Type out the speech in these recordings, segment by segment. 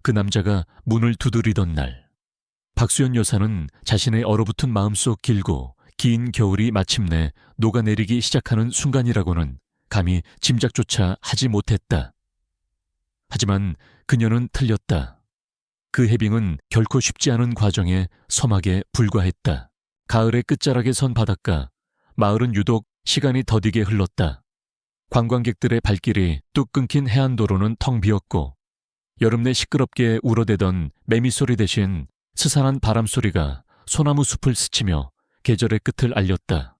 그 남자가 문을 두드리던 날, 박수연 여사는 자신의 얼어붙은 마음속 길고 긴 겨울이 마침내 녹아내리기 시작하는 순간이라고는 감히 짐작조차 하지 못했다. 하지만 그녀는 틀렸다. 그 해빙은 결코 쉽지 않은 과정의 서막에 불과했다. 가을의 끝자락에 선 바닷가, 마을은 유독 시간이 더디게 흘렀다. 관광객들의 발길이 뚝 끊긴 해안도로는 텅 비었고, 여름 내 시끄럽게 울어대던 매미소리 대신 스산한 바람소리가 소나무 숲을 스치며 계절의 끝을 알렸다.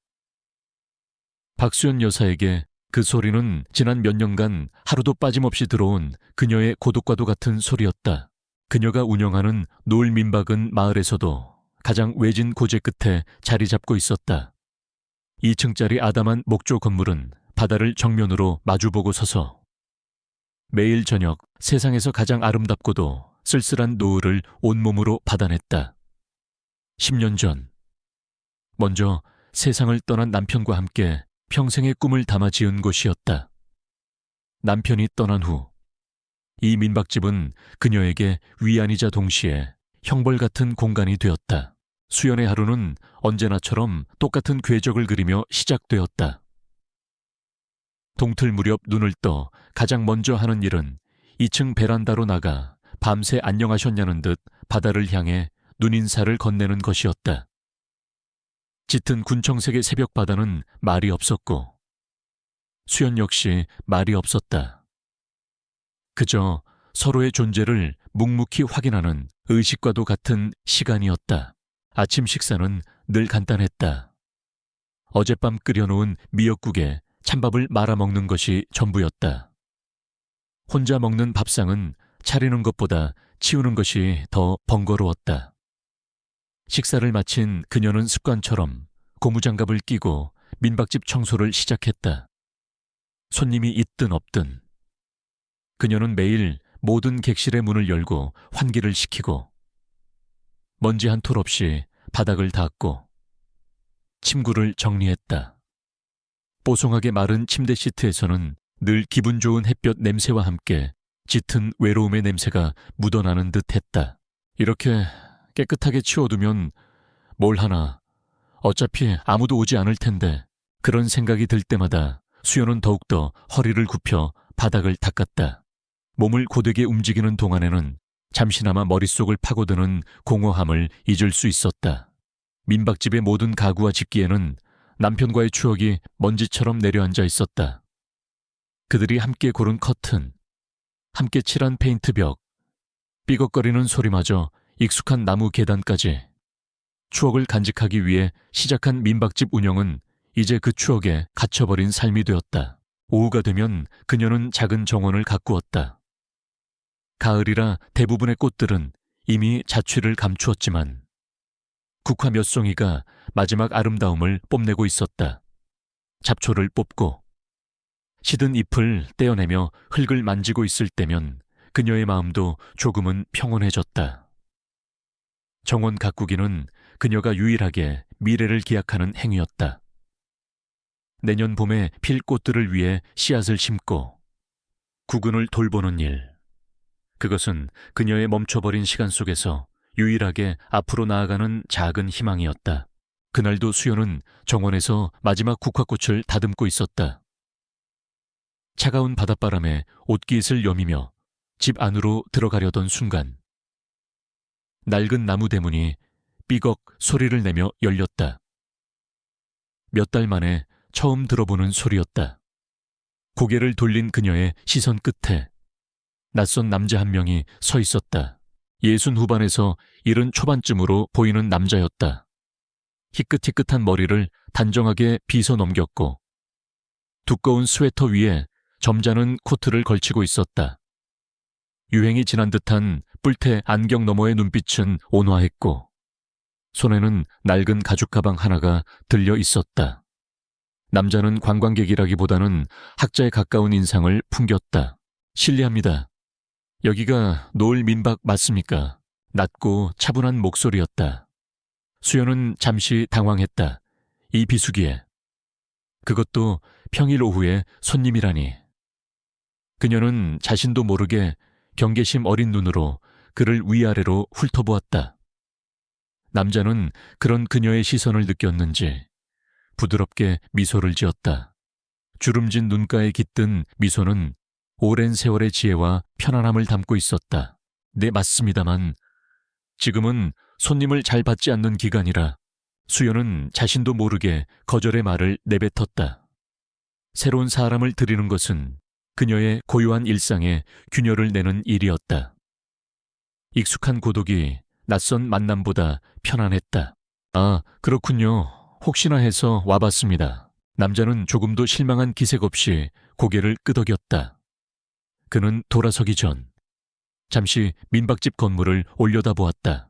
박수연 여사에게 그 소리는 지난 몇 년간 하루도 빠짐없이 들어온 그녀의 고독과도 같은 소리였다. 그녀가 운영하는 노을 민박은 마을에서도 가장 외진 고재 끝에 자리 잡고 있었다. 2층짜리 아담한 목조 건물은 바다를 정면으로 마주보고 서서 매일 저녁 세상에서 가장 아름답고도 쓸쓸한 노을을 온몸으로 받아냈다. 10년 전, 먼저 세상을 떠난 남편과 함께 평생의 꿈을 담아 지은 곳이었다. 남편이 떠난 후, 이 민박집은 그녀에게 위안이자 동시에 형벌 같은 공간이 되었다. 수연의 하루는 언제나처럼 똑같은 궤적을 그리며 시작되었다. 동틀 무렵 눈을 떠 가장 먼저 하는 일은 2층 베란다로 나가 밤새 안녕하셨냐는 듯 바다를 향해 눈인사를 건네는 것이었다. 짙은 군청색의 새벽 바다는 말이 없었고 수연 역시 말이 없었다. 그저 서로의 존재를 묵묵히 확인하는 의식과도 같은 시간이었다. 아침 식사는 늘 간단했다. 어젯밤 끓여놓은 미역국에 찬밥을 말아먹는 것이 전부였다. 혼자 먹는 밥상은 차리는 것보다 치우는 것이 더 번거로웠다. 식사를 마친 그녀는 습관처럼 고무장갑을 끼고 민박집 청소를 시작했다. 손님이 있든 없든 그녀는 매일 모든 객실의 문을 열고 환기를 시키고 먼지 한 톨 없이 바닥을 닦고 침구를 정리했다. 뽀송하게 마른 침대 시트에서는 늘 기분 좋은 햇볕 냄새와 함께 짙은 외로움의 냄새가 묻어나는 듯했다. 이렇게 깨끗하게 치워두면 뭘 하나, 어차피 아무도 오지 않을 텐데, 그런 생각이 들 때마다 수연은 더욱더 허리를 굽혀 바닥을 닦았다. 몸을 고되게 움직이는 동안에는 잠시나마 머릿속을 파고드는 공허함을 잊을 수 있었다. 민박집의 모든 가구와 집기에는 남편과의 추억이 먼지처럼 내려앉아 있었다. 그들이 함께 고른 커튼, 함께 칠한 페인트벽, 삐걱거리는 소리마저 익숙한 나무 계단까지 추억을 간직하기 위해 시작한 민박집 운영은 이제 그 추억에 갇혀버린 삶이 되었다. 오후가 되면 그녀는 작은 정원을 가꾸었다. 가을이라 대부분의 꽃들은 이미 자취를 감추었지만 국화 몇 송이가 마지막 아름다움을 뽐내고 있었다. 잡초를 뽑고 시든 잎을 떼어내며 흙을 만지고 있을 때면 그녀의 마음도 조금은 평온해졌다. 정원 가꾸기는 그녀가 유일하게 미래를 기약하는 행위였다. 내년 봄에 필 꽃들을 위해 씨앗을 심고 구근을 돌보는 일. 그것은 그녀의 멈춰버린 시간 속에서 유일하게 앞으로 나아가는 작은 희망이었다. 그날도 수연은 정원에서 마지막 국화꽃을 다듬고 있었다. 차가운 바닷바람에 옷깃을 여미며 집 안으로 들어가려던 순간 낡은 나무 대문이 삐걱 소리를 내며 열렸다. 몇 달 만에 처음 들어보는 소리였다. 고개를 돌린 그녀의 시선 끝에 낯선 남자 한 명이 서 있었다. 60 후반에서 70 초반쯤으로 보이는 남자였다. 희끗희끗한 머리를 단정하게 빗어 넘겼고 두꺼운 스웨터 위에 점잖은 코트를 걸치고 있었다. 유행이 지난 듯한 뿔테 안경 너머의 눈빛은 온화했고 손에는 낡은 가죽 가방 하나가 들려 있었다. 남자는 관광객이라기보다는 학자에 가까운 인상을 풍겼다. 실례합니다. 여기가 노을 민박 맞습니까? 낮고 차분한 목소리였다. 수연은 잠시 당황했다. 이 비수기에. 그것도 평일 오후에 손님이라니. 그녀는 자신도 모르게 경계심 어린 눈으로 그를 위아래로 훑어보았다. 남자는 그런 그녀의 시선을 느꼈는지 부드럽게 미소를 지었다. 주름진 눈가에 깃든 미소는 오랜 세월의 지혜와 편안함을 담고 있었다. 네, 맞습니다만 지금은 손님을 잘 받지 않는 기간이라. 수연은 자신도 모르게 거절의 말을 내뱉었다. 새로운 사람을 들이는 것은 그녀의 고요한 일상에 균열을 내는 일이었다. 익숙한 고독이 낯선 만남보다 편안했다. 아, 그렇군요. 혹시나 해서 와봤습니다. 남자는 조금도 실망한 기색 없이 고개를 끄덕였다. 그는 돌아서기 전 잠시 민박집 건물을 올려다보았다.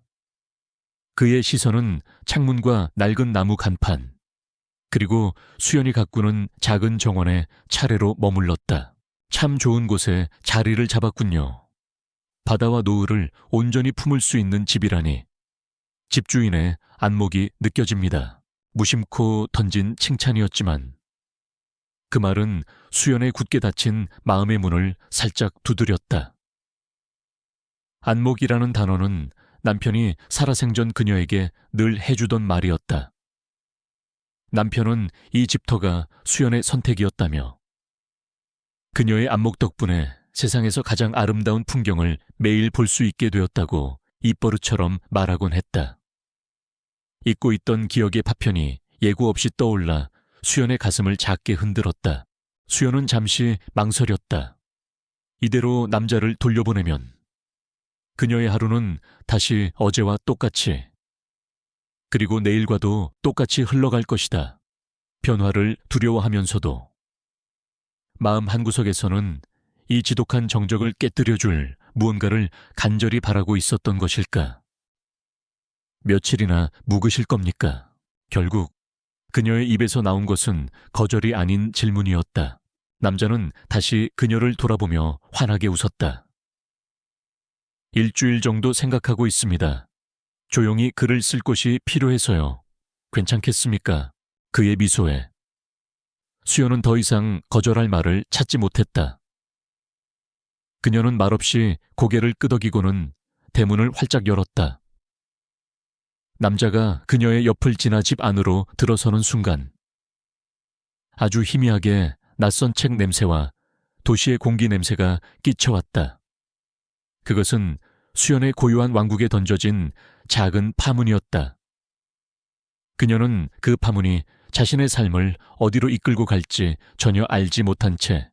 그의 시선은 창문과 낡은 나무 간판, 그리고 수연이 가꾸는 작은 정원에 차례로 머물렀다. 참 좋은 곳에 자리를 잡았군요. 바다와 노을을 온전히 품을 수 있는 집이라니. 집주인의 안목이 느껴집니다. 무심코 던진 칭찬이었지만 그 말은 수연의 굳게 닫힌 마음의 문을 살짝 두드렸다. 안목이라는 단어는 남편이 살아생전 그녀에게 늘 해주던 말이었다. 남편은 이 집터가 수연의 선택이었다며 그녀의 안목 덕분에 세상에서 가장 아름다운 풍경을 매일 볼 수 있게 되었다고 입버릇처럼 말하곤 했다. 잊고 있던 기억의 파편이 예고 없이 떠올라 수연의 가슴을 작게 흔들었다. 수연은 잠시 망설였다. 이대로 남자를 돌려보내면 그녀의 하루는 다시 어제와 똑같이, 그리고 내일과도 똑같이 흘러갈 것이다. 변화를 두려워하면서도 마음 한구석에서는 이 지독한 정적을 깨뜨려줄 무언가를 간절히 바라고 있었던 것일까? 며칠이나 묵으실 겁니까? 결국 그녀의 입에서 나온 것은 거절이 아닌 질문이었다. 남자는 다시 그녀를 돌아보며 환하게 웃었다. 일주일 정도 생각하고 있습니다. 조용히 글을 쓸 곳이 필요해서요. 괜찮겠습니까? 그의 미소에 수연은 더 이상 거절할 말을 찾지 못했다. 그녀는 말없이 고개를 끄덕이고는 대문을 활짝 열었다. 남자가 그녀의 옆을 지나 집 안으로 들어서는 순간 아주 희미하게 낯선 책 냄새와 도시의 공기 냄새가 끼쳐왔다. 그것은 수연의 고요한 왕국에 던져진 작은 파문이었다. 그녀는 그 파문이 자신의 삶을 어디로 이끌고 갈지 전혀 알지 못한 채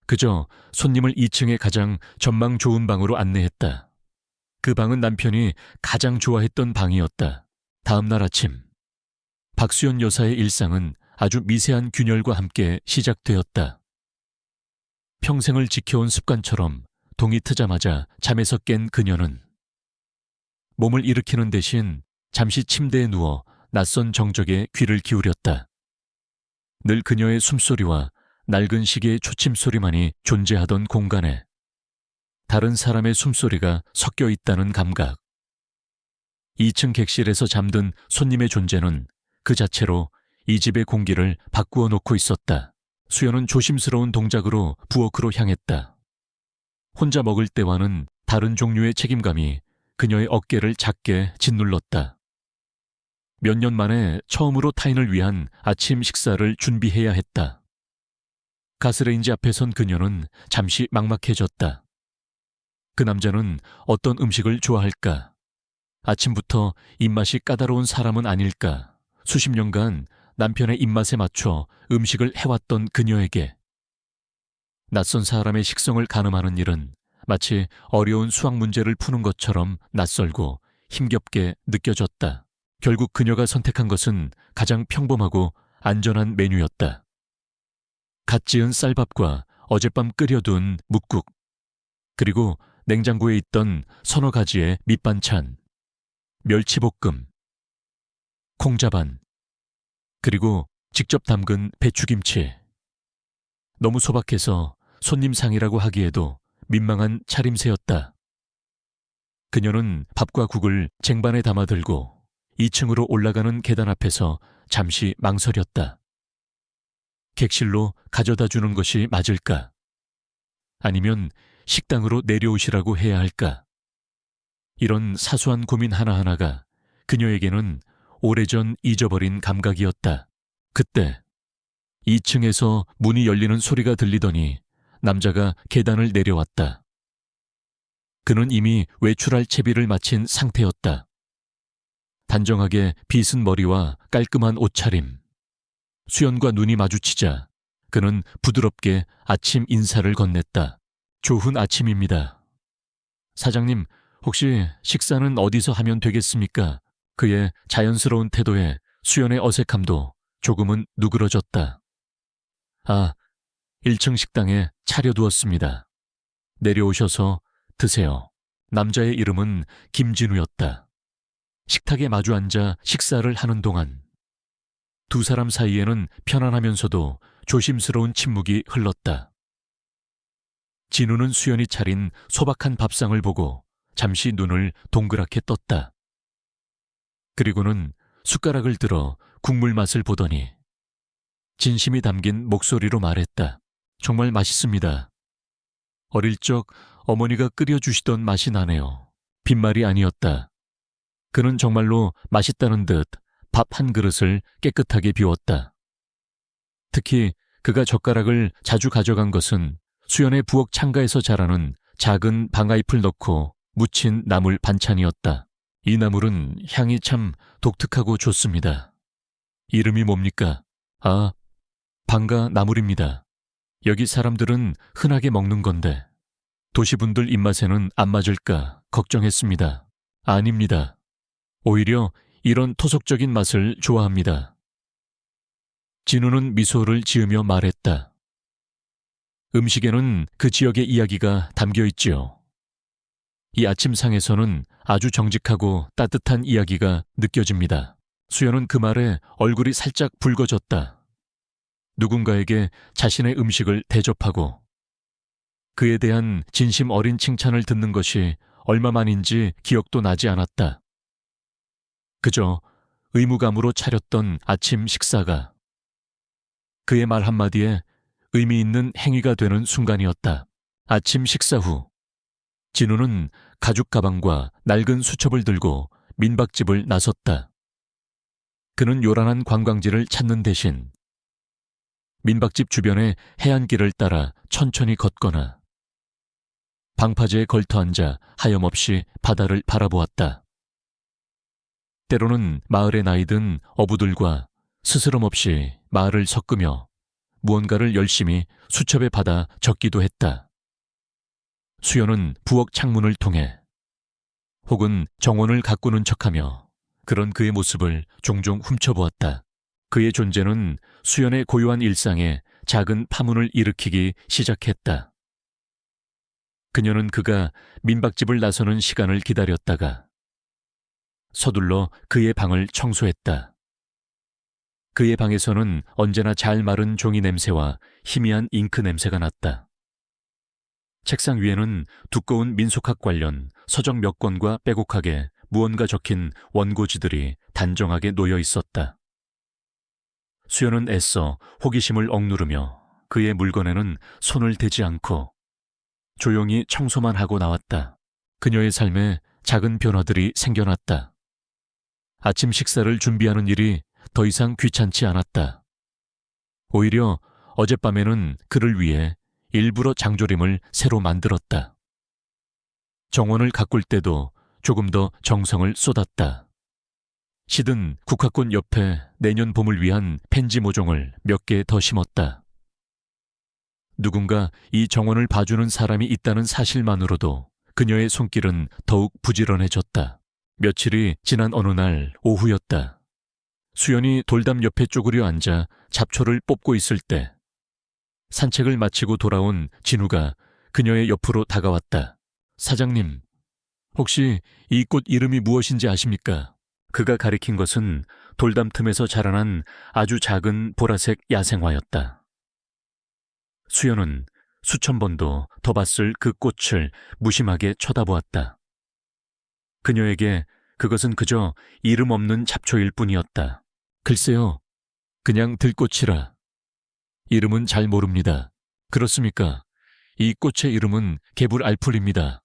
그저 손님을 2층의 가장 전망 좋은 방으로 안내했다. 그 방은 남편이 가장 좋아했던 방이었다. 다음 날 아침, 박수연 여사의 일상은 아주 미세한 균열과 함께 시작되었다. 평생을 지켜온 습관처럼 동이 트자마자 잠에서 깬 그녀는 몸을 일으키는 대신 잠시 침대에 누워 낯선 정적에 귀를 기울였다. 늘 그녀의 숨소리와 낡은 시계의 초침소리만이 존재하던 공간에 다른 사람의 숨소리가 섞여 있다는 감각. 2층 객실에서 잠든 손님의 존재는 그 자체로 이 집의 공기를 바꾸어 놓고 있었다. 수연은 조심스러운 동작으로 부엌으로 향했다. 혼자 먹을 때와는 다른 종류의 책임감이 그녀의 어깨를 작게 짓눌렀다. 몇 년 만에 처음으로 타인을 위한 아침 식사를 준비해야 했다. 가스레인지 앞에 선 그녀는 잠시 막막해졌다. 그 남자는 어떤 음식을 좋아할까? 아침부터 입맛이 까다로운 사람은 아닐까? 수십 년간 남편의 입맛에 맞춰 음식을 해왔던 그녀에게 낯선 사람의 식성을 가늠하는 일은 마치 어려운 수학 문제를 푸는 것처럼 낯설고 힘겹게 느껴졌다. 결국 그녀가 선택한 것은 가장 평범하고 안전한 메뉴였다. 갓 지은 쌀밥과 어젯밤 끓여둔 묵국, 그리고 냉장고에 있던 서너 가지의 밑반찬, 멸치볶음, 콩자반, 그리고 직접 담근 배추김치. 너무 소박해서 손님 상이라고 하기에도 민망한 차림새였다. 그녀는 밥과 국을 쟁반에 담아들고 2층으로 올라가는 계단 앞에서 잠시 망설였다. 객실로 가져다 주는 것이 맞을까? 아니면 식당으로 내려오시라고 해야 할까? 이런 사소한 고민 하나하나가 그녀에게는 오래전 잊어버린 감각이었다. 그때 2층에서 문이 열리는 소리가 들리더니 남자가 계단을 내려왔다. 그는 이미 외출할 채비를 마친 상태였다. 단정하게 빗은 머리와 깔끔한 옷차림. 수연과 눈이 마주치자 그는 부드럽게 아침 인사를 건넸다. 좋은 아침입니다. 사장님, 혹시 식사는 어디서 하면 되겠습니까? 그의 자연스러운 태도에 수연의 어색함도 조금은 누그러졌다. 아, 1층 식당에 차려두었습니다. 내려오셔서 드세요. 남자의 이름은 김진우였다. 식탁에 마주 앉아 식사를 하는 동안 두 사람 사이에는 편안하면서도 조심스러운 침묵이 흘렀다. 진우는 수연이 차린 소박한 밥상을 보고 잠시 눈을 동그랗게 떴다. 그리고는 숟가락을 들어 국물 맛을 보더니 진심이 담긴 목소리로 말했다. 정말 맛있습니다. 어릴 적 어머니가 끓여주시던 맛이 나네요. 빈말이 아니었다. 그는 정말로 맛있다는 듯 밥 한 그릇을 깨끗하게 비웠다. 특히 그가 젓가락을 자주 가져간 것은 수연의 부엌 창가에서 자라는 작은 방아잎을 넣고 무친 나물 반찬이었다. 이 나물은 향이 참 독특하고 좋습니다. 이름이 뭡니까? 아, 방가 나물입니다. 여기 사람들은 흔하게 먹는 건데 도시분들 입맛에는 안 맞을까 걱정했습니다. 아닙니다. 오히려 이런 토속적인 맛을 좋아합니다. 진우는 미소를 지으며 말했다. 음식에는 그 지역의 이야기가 담겨 있지요. 이 아침상에서는 아주 정직하고 따뜻한 이야기가 느껴집니다. 수연은 그 말에 얼굴이 살짝 붉어졌다. 누군가에게 자신의 음식을 대접하고 그에 대한 진심 어린 칭찬을 듣는 것이 얼마만인지 기억도 나지 않았다. 그저 의무감으로 차렸던 아침 식사가 그의 말 한마디에 의미 있는 행위가 되는 순간이었다. 아침 식사 후 진우는 가죽 가방과 낡은 수첩을 들고 민박집을 나섰다. 그는 요란한 관광지를 찾는 대신 민박집 주변의 해안길을 따라 천천히 걷거나 방파제에 걸터앉아 하염없이 바다를 바라보았다. 때로는 마을에 나이든 어부들과 스스럼 없이 말을 섞으며 무언가를 열심히 수첩에 받아 적기도 했다. 수연은 부엌 창문을 통해 혹은 정원을 가꾸는 척하며 그런 그의 모습을 종종 훔쳐보았다. 그의 존재는 수연의 고요한 일상에 작은 파문을 일으키기 시작했다. 그녀는 그가 민박집을 나서는 시간을 기다렸다가 서둘러 그의 방을 청소했다. 그의 방에서는 언제나 잘 마른 종이 냄새와 희미한 잉크 냄새가 났다. 책상 위에는 두꺼운 민속학 관련 서적 몇 권과 빼곡하게 무언가 적힌 원고지들이 단정하게 놓여 있었다. 수연은 애써 호기심을 억누르며 그의 물건에는 손을 대지 않고 조용히 청소만 하고 나왔다. 그녀의 삶에 작은 변화들이 생겨났다. 아침 식사를 준비하는 일이 더 이상 귀찮지 않았다. 오히려 어젯밤에는 그를 위해 일부러 장조림을 새로 만들었다. 정원을 가꿀 때도 조금 더 정성을 쏟았다. 시든 국화꽃 옆에 내년 봄을 위한 펜지 모종을 몇 개 더 심었다. 누군가 이 정원을 봐주는 사람이 있다는 사실만으로도 그녀의 손길은 더욱 부지런해졌다. 며칠이 지난 어느 날 오후였다. 수연이 돌담 옆에 쪼그려 앉아 잡초를 뽑고 있을 때 산책을 마치고 돌아온 진우가 그녀의 옆으로 다가왔다. 사장님, 혹시 이 꽃 이름이 무엇인지 아십니까? 그가 가리킨 것은 돌담 틈에서 자라난 아주 작은 보라색 야생화였다. 수연은 수천 번도 더 봤을 그 꽃을 무심하게 쳐다보았다. 그녀에게 그것은 그저 이름 없는 잡초일 뿐이었다. 글쎄요, 그냥 들꽃이라. 이름은 잘 모릅니다. 그렇습니까? 이 꽃의 이름은 개불알풀입니다.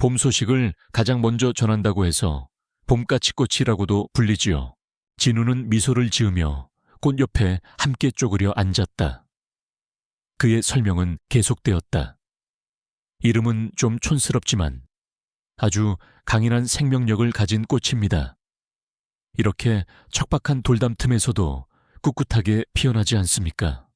봄 소식을 가장 먼저 전한다고 해서 봄까치꽃이라고도 불리지요. 진우는 미소를 지으며 꽃 옆에 함께 쪼그려 앉았다. 그의 설명은 계속되었다. 이름은 좀 촌스럽지만 아주 강인한 생명력을 가진 꽃입니다. 이렇게 척박한 돌담 틈에서도 꿋꿋하게 피어나지 않습니까?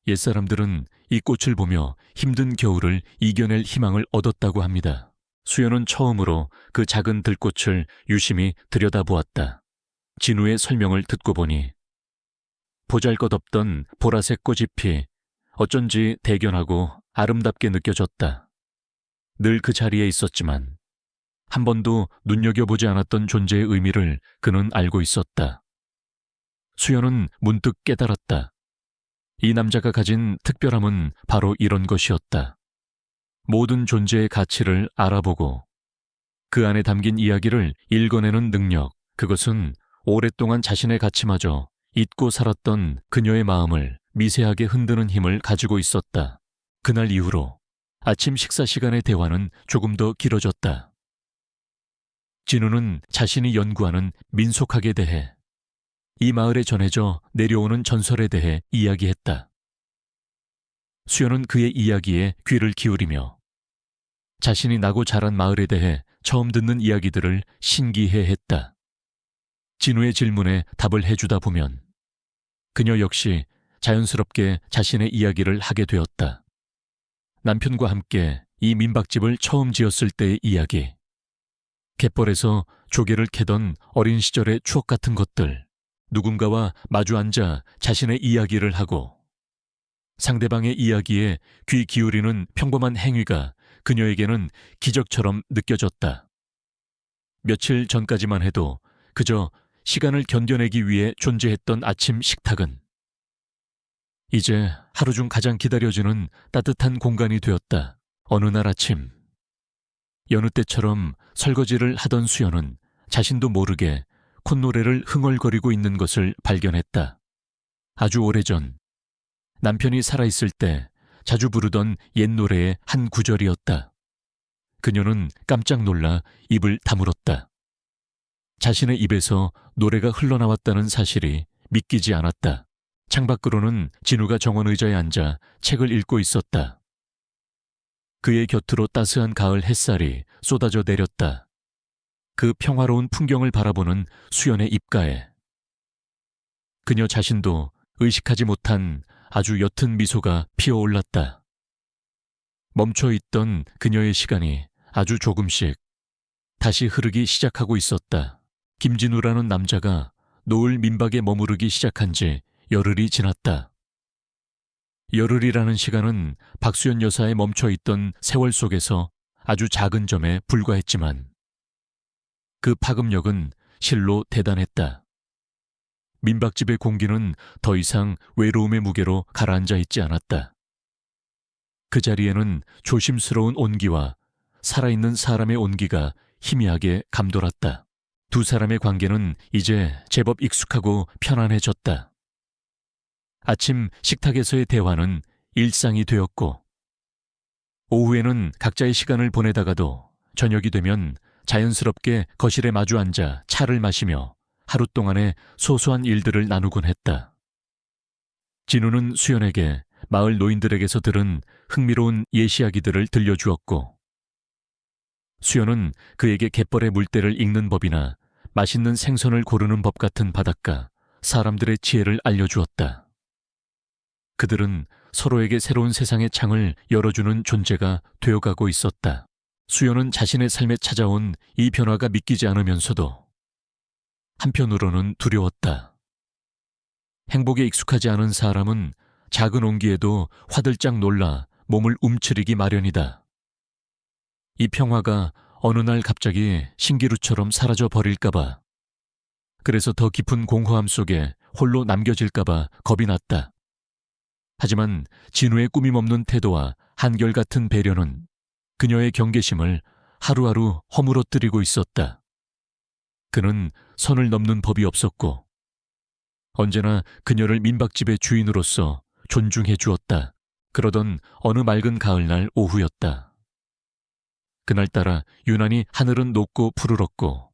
옛사람들은 이 꽃을 보며 힘든 겨울을 이겨낼 희망을 얻었다고 합니다. 수연은 처음으로 그 작은 들꽃을 유심히 들여다보았다. 진우의 설명을 듣고 보니 보잘것없던 보라색 꽃잎이 어쩐지 대견하고 아름답게 느껴졌다. 늘 그 자리에 있었지만 한 번도 눈여겨보지 않았던 존재의 의미를 그는 알고 있었다. 수연은 문득 깨달았다. 이 남자가 가진 특별함은 바로 이런 것이었다. 모든 존재의 가치를 알아보고 그 안에 담긴 이야기를 읽어내는 능력, 그것은 오랫동안 자신의 가치마저 잊고 살았던 그녀의 마음을 미세하게 흔드는 힘을 가지고 있었다. 그날 이후로 아침 식사 시간의 대화는 조금 더 길어졌다. 진우는 자신이 연구하는 민속학에 대해, 이 마을에 전해져 내려오는 전설에 대해 이야기했다. 수연은 그의 이야기에 귀를 기울이며 자신이 나고 자란 마을에 대해 처음 듣는 이야기들을 신기해했다. 진우의 질문에 답을 해주다 보면 그녀 역시 자연스럽게 자신의 이야기를 하게 되었다. 남편과 함께 이 민박집을 처음 지었을 때의 이야기, 갯벌에서 조개를 캐던 어린 시절의 추억 같은 것들, 누군가와 마주 앉아 자신의 이야기를 하고 상대방의 이야기에 귀 기울이는 평범한 행위가 그녀에게는 기적처럼 느껴졌다. 며칠 전까지만 해도 그저 시간을 견뎌내기 위해 존재했던 아침 식탁은 이제 하루 중 가장 기다려지는 따뜻한 공간이 되었다. 어느 날 아침, 여느 때처럼 설거지를 하던 수연은 자신도 모르게 콧노래를 흥얼거리고 있는 것을 발견했다. 아주 오래전 남편이 살아있을 때 자주 부르던 옛 노래의 한 구절이었다. 그녀는 깜짝 놀라 입을 다물었다. 자신의 입에서 노래가 흘러나왔다는 사실이 믿기지 않았다. 창밖으로는 진우가 정원 의자에 앉아 책을 읽고 있었다. 그의 곁으로 따스한 가을 햇살이 쏟아져 내렸다. 그 평화로운 풍경을 바라보는 수연의 입가에 그녀 자신도 의식하지 못한 아주 옅은 미소가 피어올랐다. 멈춰있던 그녀의 시간이 아주 조금씩 다시 흐르기 시작하고 있었다. 김진우라는 남자가 노을 민박에 머무르기 시작한 지 열흘이 지났다. 열흘이라는 시간은 박수연 여사의 멈춰있던 세월 속에서 아주 작은 점에 불과했지만 그 파급력은 실로 대단했다. 민박집의 공기는 더 이상 외로움의 무게로 가라앉아 있지 않았다. 그 자리에는 조심스러운 온기와 살아있는 사람의 온기가 희미하게 감돌았다. 두 사람의 관계는 이제 제법 익숙하고 편안해졌다. 아침 식탁에서의 대화는 일상이 되었고 오후에는 각자의 시간을 보내다가도 저녁이 되면 자연스럽게 거실에 마주 앉아 차를 마시며 하루 동안의 소소한 일들을 나누곤 했다. 진우는 수연에게 마을 노인들에게서 들은 흥미로운 예시이야기들을 들려주었고 수연은 그에게 갯벌의 물때를 읽는 법이나 맛있는 생선을 고르는 법 같은 바닷가, 사람들의 지혜를 알려주었다. 그들은 서로에게 새로운 세상의 창을 열어주는 존재가 되어가고 있었다. 수연은 자신의 삶에 찾아온 이 변화가 믿기지 않으면서도 한편으로는 두려웠다. 행복에 익숙하지 않은 사람은 작은 온기에도 화들짝 놀라 몸을 움츠리기 마련이다. 이 평화가 어느 날 갑자기 신기루처럼 사라져 버릴까봐, 그래서 더 깊은 공허함 속에 홀로 남겨질까봐 겁이 났다. 하지만 진우의 꾸밈없는 태도와 한결같은 배려는 그녀의 경계심을 하루하루 허물어뜨리고 있었다. 그는 선을 넘는 법이 없었고 언제나 그녀를 민박집의 주인으로서 존중해 주었다. 그러던 어느 맑은 가을날 오후였다. 그날따라 유난히 하늘은 높고 푸르렀고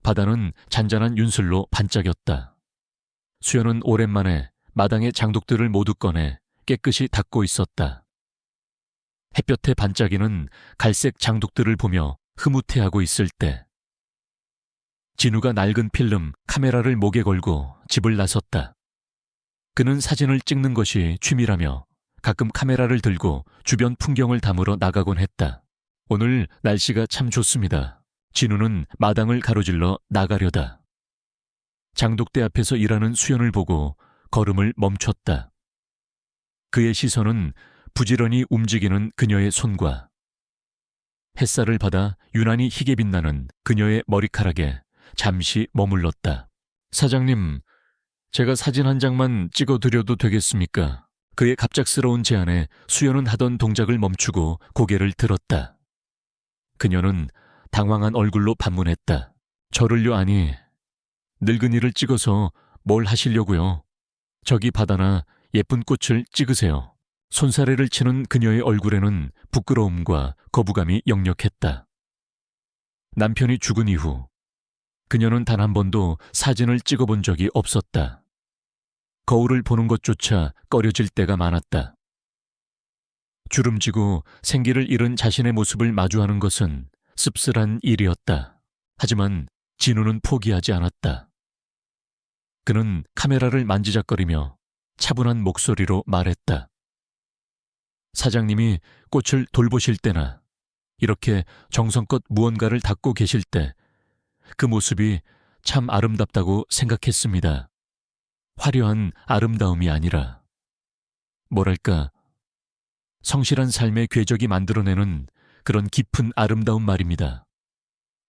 바다는 잔잔한 윤슬로 반짝였다. 수연은 오랜만에 마당의 장독들을 모두 꺼내 깨끗이 닦고 있었다. 햇볕에 반짝이는 갈색 장독들을 보며 흐뭇해하고 있을 때 진우가 낡은 필름 카메라를 목에 걸고 집을 나섰다. 그는 사진을 찍는 것이 취미라며 가끔 카메라를 들고 주변 풍경을 담으러 나가곤 했다. 오늘 날씨가 참 좋습니다. 진우는 마당을 가로질러 나가려다. 장독대 앞에서 일하는 수연을 보고 걸음을 멈췄다. 그의 시선은 부지런히 움직이는 그녀의 손과 햇살을 받아 유난히 희게 빛나는 그녀의 머리카락에 잠시 머물렀다. 사장님, 제가 사진 한 장만 찍어드려도 되겠습니까? 그의 갑작스러운 제안에 수연은 하던 동작을 멈추고 고개를 들었다. 그녀는 당황한 얼굴로 반문했다. 저를요? 아니, 늙은이를 찍어서 뭘 하시려고요? 저기 바다나 예쁜 꽃을 찍으세요. 손사래를 치는 그녀의 얼굴에는 부끄러움과 거부감이 역력했다. 남편이 죽은 이후 그녀는 단 한 번도 사진을 찍어본 적이 없었다. 거울을 보는 것조차 꺼려질 때가 많았다. 주름지고 생기를 잃은 자신의 모습을 마주하는 것은 씁쓸한 일이었다. 하지만 진우는 포기하지 않았다. 그는 카메라를 만지작거리며 차분한 목소리로 말했다. 사장님이 꽃을 돌보실 때나 이렇게 정성껏 무언가를 닦고 계실 때 그 모습이 참 아름답다고 생각했습니다. 화려한 아름다움이 아니라 뭐랄까 성실한 삶의 궤적이 만들어내는 그런 깊은 아름다운 말입니다.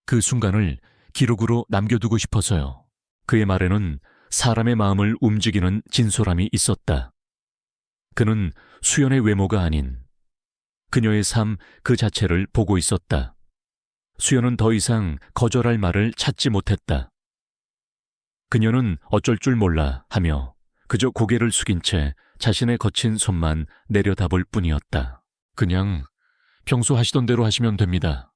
그 순간을 기록으로 남겨두고 싶어서요. 그의 말에는 사람의 마음을 움직이는 진솔함이 있었다. 그는 수연의 외모가 아닌 그녀의 삶 그 자체를 보고 있었다. 수연은 더 이상 거절할 말을 찾지 못했다. 그녀는 어쩔 줄 몰라 하며 그저 고개를 숙인 채 자신의 거친 손만 내려다볼 뿐이었다. 그냥 평소 하시던 대로 하시면 됩니다.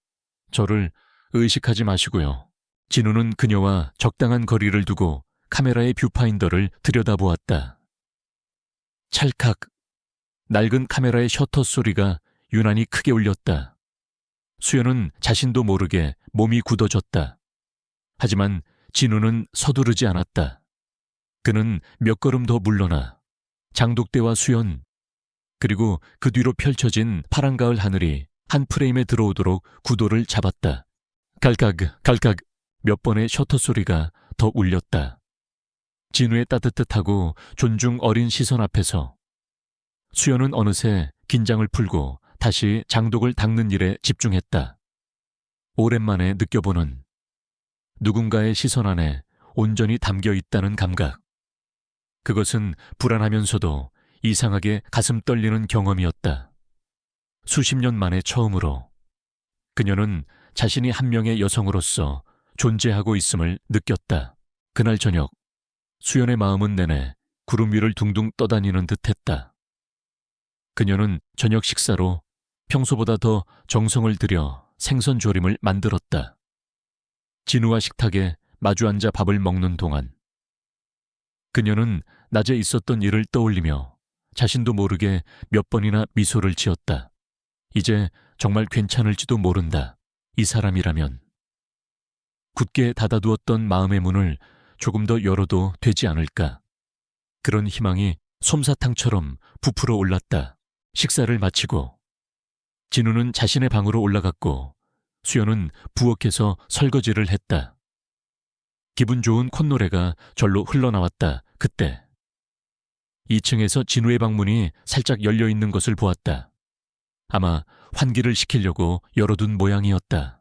저를 의식하지 마시고요. 진우는 그녀와 적당한 거리를 두고 카메라의 뷰파인더를 들여다보았다. 찰칵! 낡은 카메라의 셔터 소리가 유난히 크게 울렸다. 수연은 자신도 모르게 몸이 굳어졌다. 하지만 진우는 서두르지 않았다. 그는 몇 걸음 더 물러나 장독대와 수연 그리고 그 뒤로 펼쳐진 파란 가을 하늘이 한 프레임에 들어오도록 구도를 잡았다. 갈칵 갈칵 몇 번의 셔터 소리가 더 울렸다. 진우의 따뜻하고 존중 어린 시선 앞에서 수연은 어느새 긴장을 풀고 다시 장독을 닦는 일에 집중했다. 오랜만에 느껴보는 누군가의 시선 안에 온전히 담겨 있다는 감각. 그것은 불안하면서도 이상하게 가슴 떨리는 경험이었다. 수십 년 만에 처음으로 그녀는 자신이 한 명의 여성으로서 존재하고 있음을 느꼈다. 그날 저녁 수연의 마음은 내내 구름 위를 둥둥 떠다니는 듯했다. 그녀는 저녁 식사로 평소보다 더 정성을 들여 생선 조림을 만들었다. 진우와 식탁에 마주 앉아 밥을 먹는 동안 그녀는 낮에 있었던 일을 떠올리며 자신도 모르게 몇 번이나 미소를 지었다. 이제 정말 괜찮을지도 모른다. 이 사람이라면. 굳게 닫아두었던 마음의 문을 조금 더 열어도 되지 않을까. 그런 희망이 솜사탕처럼 부풀어 올랐다. 식사를 마치고 진우는 자신의 방으로 올라갔고 수연은 부엌에서 설거지를 했다. 기분 좋은 콧노래가 절로 흘러나왔다. 그때 2층에서 진우의 방문이 살짝 열려있는 것을 보았다. 아마 환기를 시키려고 열어둔 모양이었다.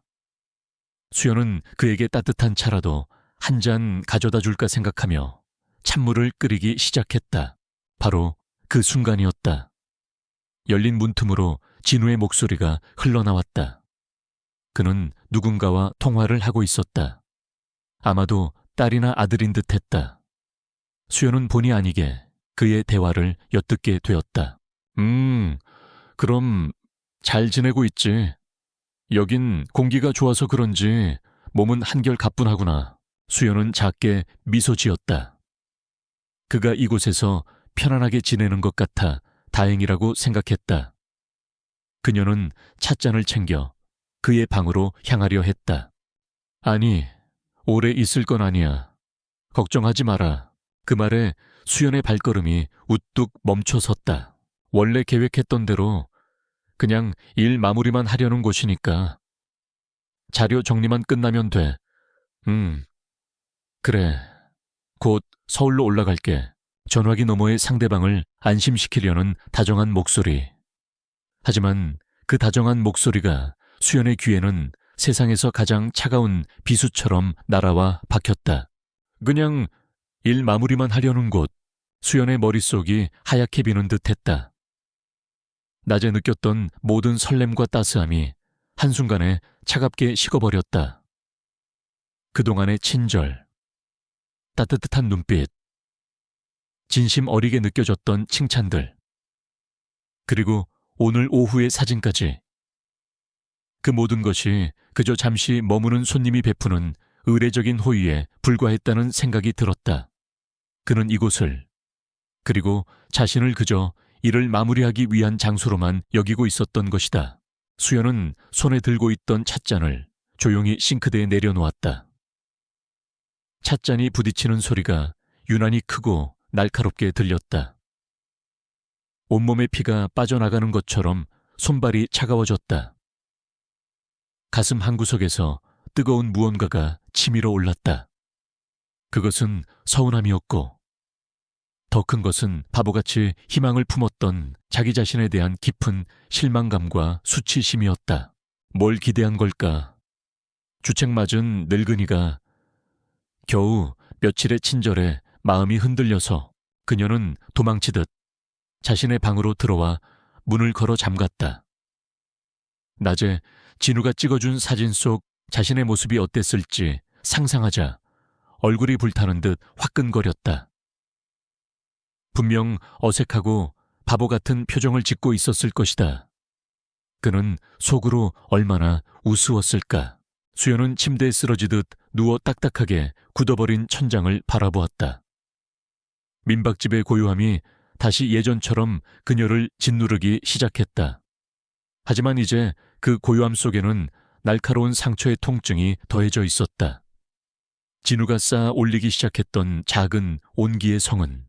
수연은 그에게 따뜻한 차라도 한 잔 가져다 줄까 생각하며 찬물을 끓이기 시작했다. 바로 그 순간이었다. 열린 문틈으로 진우의 목소리가 흘러나왔다. 그는 누군가와 통화를 하고 있었다. 아마도 딸이나 아들인 듯했다. 수연은 본의 아니게 그의 대화를 엿듣게 되었다. 그럼 잘 지내고 있지? 여긴 공기가 좋아서 그런지 몸은 한결 가뿐하구나. 수연은 작게 미소 지었다. 그가 이곳에서 편안하게 지내는 것 같아 다행이라고 생각했다. 그녀는 찻잔을 챙겨 그의 방으로 향하려 했다. 아니, 오래 있을 건 아니야. 걱정하지 마라. 그 말에 수연의 발걸음이 우뚝 멈춰 섰다. 원래 계획했던 대로 그냥 일 마무리만 하려는 곳이니까. 자료 정리만 끝나면 돼. 그래. 곧 서울로 올라갈게. 전화기 너머의 상대방을 안심시키려는 다정한 목소리. 하지만 그 다정한 목소리가 수연의 귀에는 세상에서 가장 차가운 비수처럼 날아와 박혔다. 그냥 일 마무리만 하려는 곳. 수연의 머릿속이 하얗게 비는 듯했다. 낮에 느꼈던 모든 설렘과 따스함이 한순간에 차갑게 식어버렸다. 그동안의 친절, 따뜻한 눈빛, 진심 어리게 느껴졌던 칭찬들, 그리고 오늘 오후의 사진까지. 그 모든 것이 그저 잠시 머무는 손님이 베푸는 의례적인 호의에 불과했다는 생각이 들었다. 그는 이곳을, 그리고 자신을 그저 일을 마무리하기 위한 장소로만 여기고 있었던 것이다. 수연은 손에 들고 있던 찻잔을 조용히 싱크대에 내려놓았다. 찻잔이 부딪히는 소리가 유난히 크고 날카롭게 들렸다. 온몸의 피가 빠져나가는 것처럼 손발이 차가워졌다. 가슴 한구석에서 뜨거운 무언가가 치밀어 올랐다. 그것은 서운함이었고, 더 큰 것은 바보같이 희망을 품었던 자기 자신에 대한 깊은 실망감과 수치심이었다. 뭘 기대한 걸까? 주책맞은 늙은이가 겨우 며칠의 친절에 마음이 흔들려서 그녀는 도망치듯 자신의 방으로 들어와 문을 걸어 잠갔다. 낮에 진우가 찍어준 사진 속 자신의 모습이 어땠을지 상상하자 얼굴이 불타는 듯 화끈거렸다. 분명 어색하고 바보 같은 표정을 짓고 있었을 것이다. 그는 속으로 얼마나 우스웠을까. 수연은 침대에 쓰러지듯 누워 딱딱하게 굳어버린 천장을 바라보았다. 민박집의 고요함이 다시 예전처럼 그녀를 짓누르기 시작했다. 하지만 이제 그 고요함 속에는 날카로운 상처의 통증이 더해져 있었다. 진우가 쌓아 올리기 시작했던 작은 온기의 성은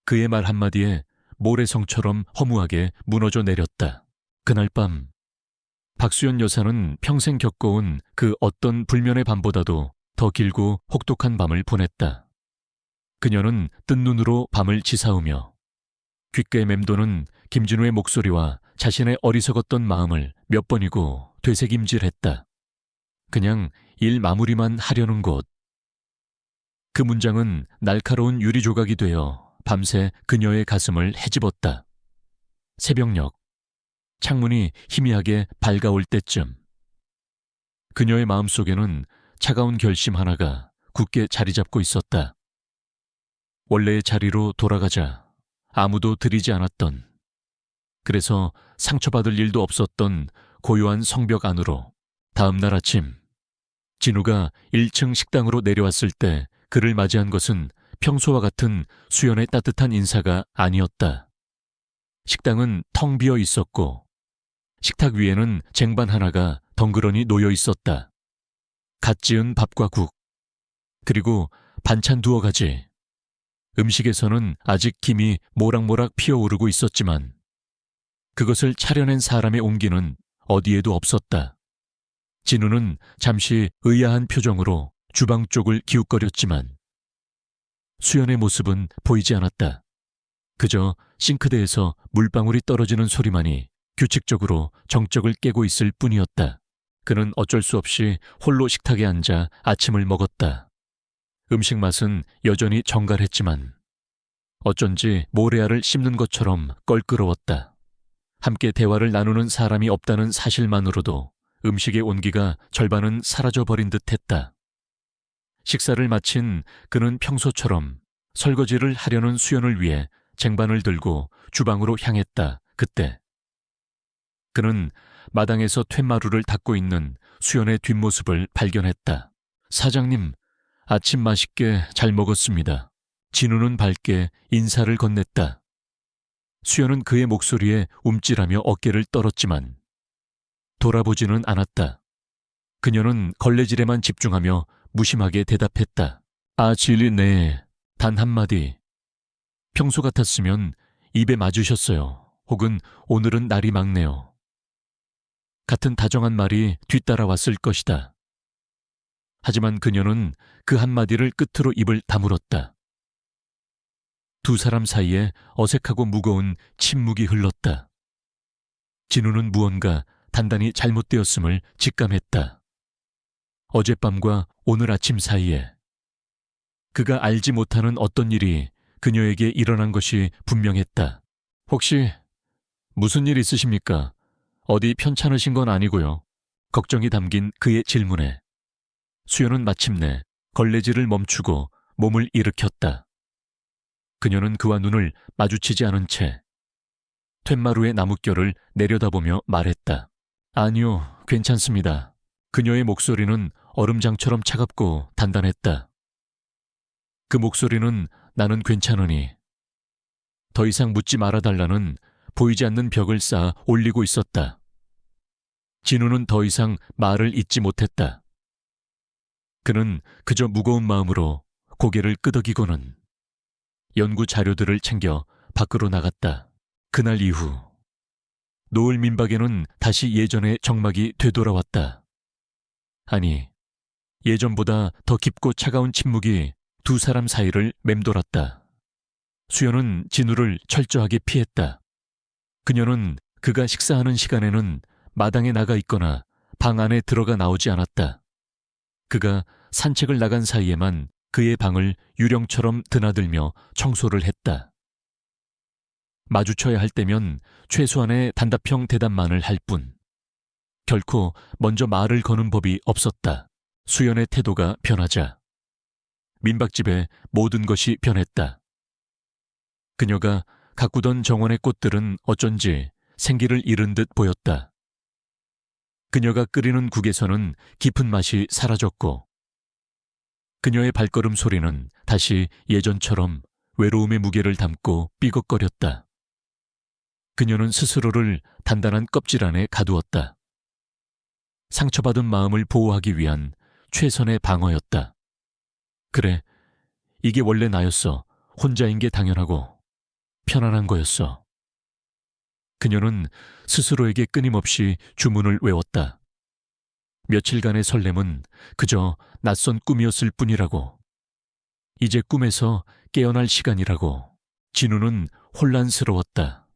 그의 말 한마디에 모래성처럼 허무하게 무너져 내렸다. 그날 밤 박수연 여사는 평생 겪어온 그 어떤 불면의 밤보다도 더 길고 혹독한 밤을 보냈다. 그녀는 뜬 눈으로 밤을 지사우며 귓가에 맴도는 김진우의 목소리와 자신의 어리석었던 마음을 몇 번이고 되새김질했다. 그냥 일 마무리만 하려는 곳. 그 문장은 날카로운 유리 조각이 되어 밤새 그녀의 가슴을 헤집었다. 새벽녘, 창문이 희미하게 밝아올 때쯤 그녀의 마음속에는 차가운 결심 하나가 굳게 자리 잡고 있었다. 원래의 자리로 돌아가자 아무도 들이지 않았던, 그래서 상처받을 일도 없었던 고요한 성벽 안으로. 다음 날 아침 진우가 1층 식당으로 내려왔을 때 그를 맞이한 것은 평소와 같은 수연의 따뜻한 인사가 아니었다. 식당은 텅 비어 있었고 식탁 위에는 쟁반 하나가 덩그러니 놓여 있었다. 갓 지은 밥과 국, 그리고 반찬 2가지. 음식에서는 아직 김이 모락모락 피어오르고 있었지만 그것을 차려낸 사람의 온기는 어디에도 없었다. 진우는 잠시 의아한 표정으로 주방 쪽을 기웃거렸지만 수연의 모습은 보이지 않았다. 그저 싱크대에서 물방울이 떨어지는 소리만이 규칙적으로 정적을 깨고 있을 뿐이었다. 그는 어쩔 수 없이 홀로 식탁에 앉아 아침을 먹었다. 음식 맛은 여전히 정갈했지만 어쩐지 모래알을 씹는 것처럼 껄끄러웠다. 함께 대화를 나누는 사람이 없다는 사실만으로도 음식의 온기가 절반은 사라져버린 듯했다. 식사를 마친 그는 평소처럼 설거지를 하려는 수연을 위해 쟁반을 들고 주방으로 향했다. 그때 그는 마당에서 툇마루를 닦고 있는 수연의 뒷모습을 발견했다. 사장님, 아침 맛있게 잘 먹었습니다. 진우는 밝게 인사를 건넸다. 수연은 그의 목소리에 움찔하며 어깨를 떨었지만 돌아보지는 않았다. 그녀는 걸레질에만 집중하며 무심하게 대답했다. 아, 진리 네. 단 한마디. 평소 같았으면 입에 맞으셨어요. 혹은 오늘은 날이 막네요. 같은 다정한 말이 뒤따라왔을 것이다. 하지만 그녀는 그 한마디를 끝으로 입을 다물었다. 두 사람 사이에 어색하고 무거운 침묵이 흘렀다. 진우는 무언가 단단히 잘못되었음을 직감했다. 어젯밤과 오늘 아침 사이에 그가 알지 못하는 어떤 일이 그녀에게 일어난 것이 분명했다. 혹시 무슨 일 있으십니까? 어디 편찮으신 건 아니고요. 걱정이 담긴 그의 질문에 수연은 마침내 걸레질을 멈추고 몸을 일으켰다. 그녀는 그와 눈을 마주치지 않은 채 툇마루의 나뭇결을 내려다보며 말했다. 아니요, 괜찮습니다. 그녀의 목소리는 얼음장처럼 차갑고 단단했다. 그 목소리는 나는 괜찮으니 더 이상 묻지 말아달라는 보이지 않는 벽을 쌓아 올리고 있었다. 진우는 더 이상 말을 잇지 못했다. 그는 그저 무거운 마음으로 고개를 끄덕이고는 연구 자료들을 챙겨 밖으로 나갔다. 그날 이후 노을 민박에는 다시 예전의 정막이 되돌아왔다. 아니, 예전보다 더 깊고 차가운 침묵이 두 사람 사이를 맴돌았다. 수연은 진우를 철저하게 피했다. 그녀는 그가 식사하는 시간에는 마당에 나가 있거나 방 안에 들어가 나오지 않았다. 그가 산책을 나간 사이에만 그의 방을 유령처럼 드나들며 청소를 했다. 마주쳐야 할 때면 최소한의 단답형 대답만을 할 뿐. 결코 먼저 말을 거는 법이 없었다. 수연의 태도가 변하자 민박집의 모든 것이 변했다. 그녀가 가꾸던 정원의 꽃들은 어쩐지 생기를 잃은 듯 보였다. 그녀가 끓이는 국에서는 깊은 맛이 사라졌고 그녀의 발걸음 소리는 다시 예전처럼 외로움의 무게를 담고 삐걱거렸다. 그녀는 스스로를 단단한 껍질 안에 가두었다. 상처받은 마음을 보호하기 위한 최선의 방어였다. 그래, 이게 원래 나였어. 혼자인 게 당연하고 편안한 거였어. 그녀는 스스로에게 끊임없이 주문을 외웠다. 며칠간의 설렘은 그저 낯선 꿈이었을 뿐이라고. 이제 꿈에서 깨어날 시간이라고. 진우는 혼란스러웠다.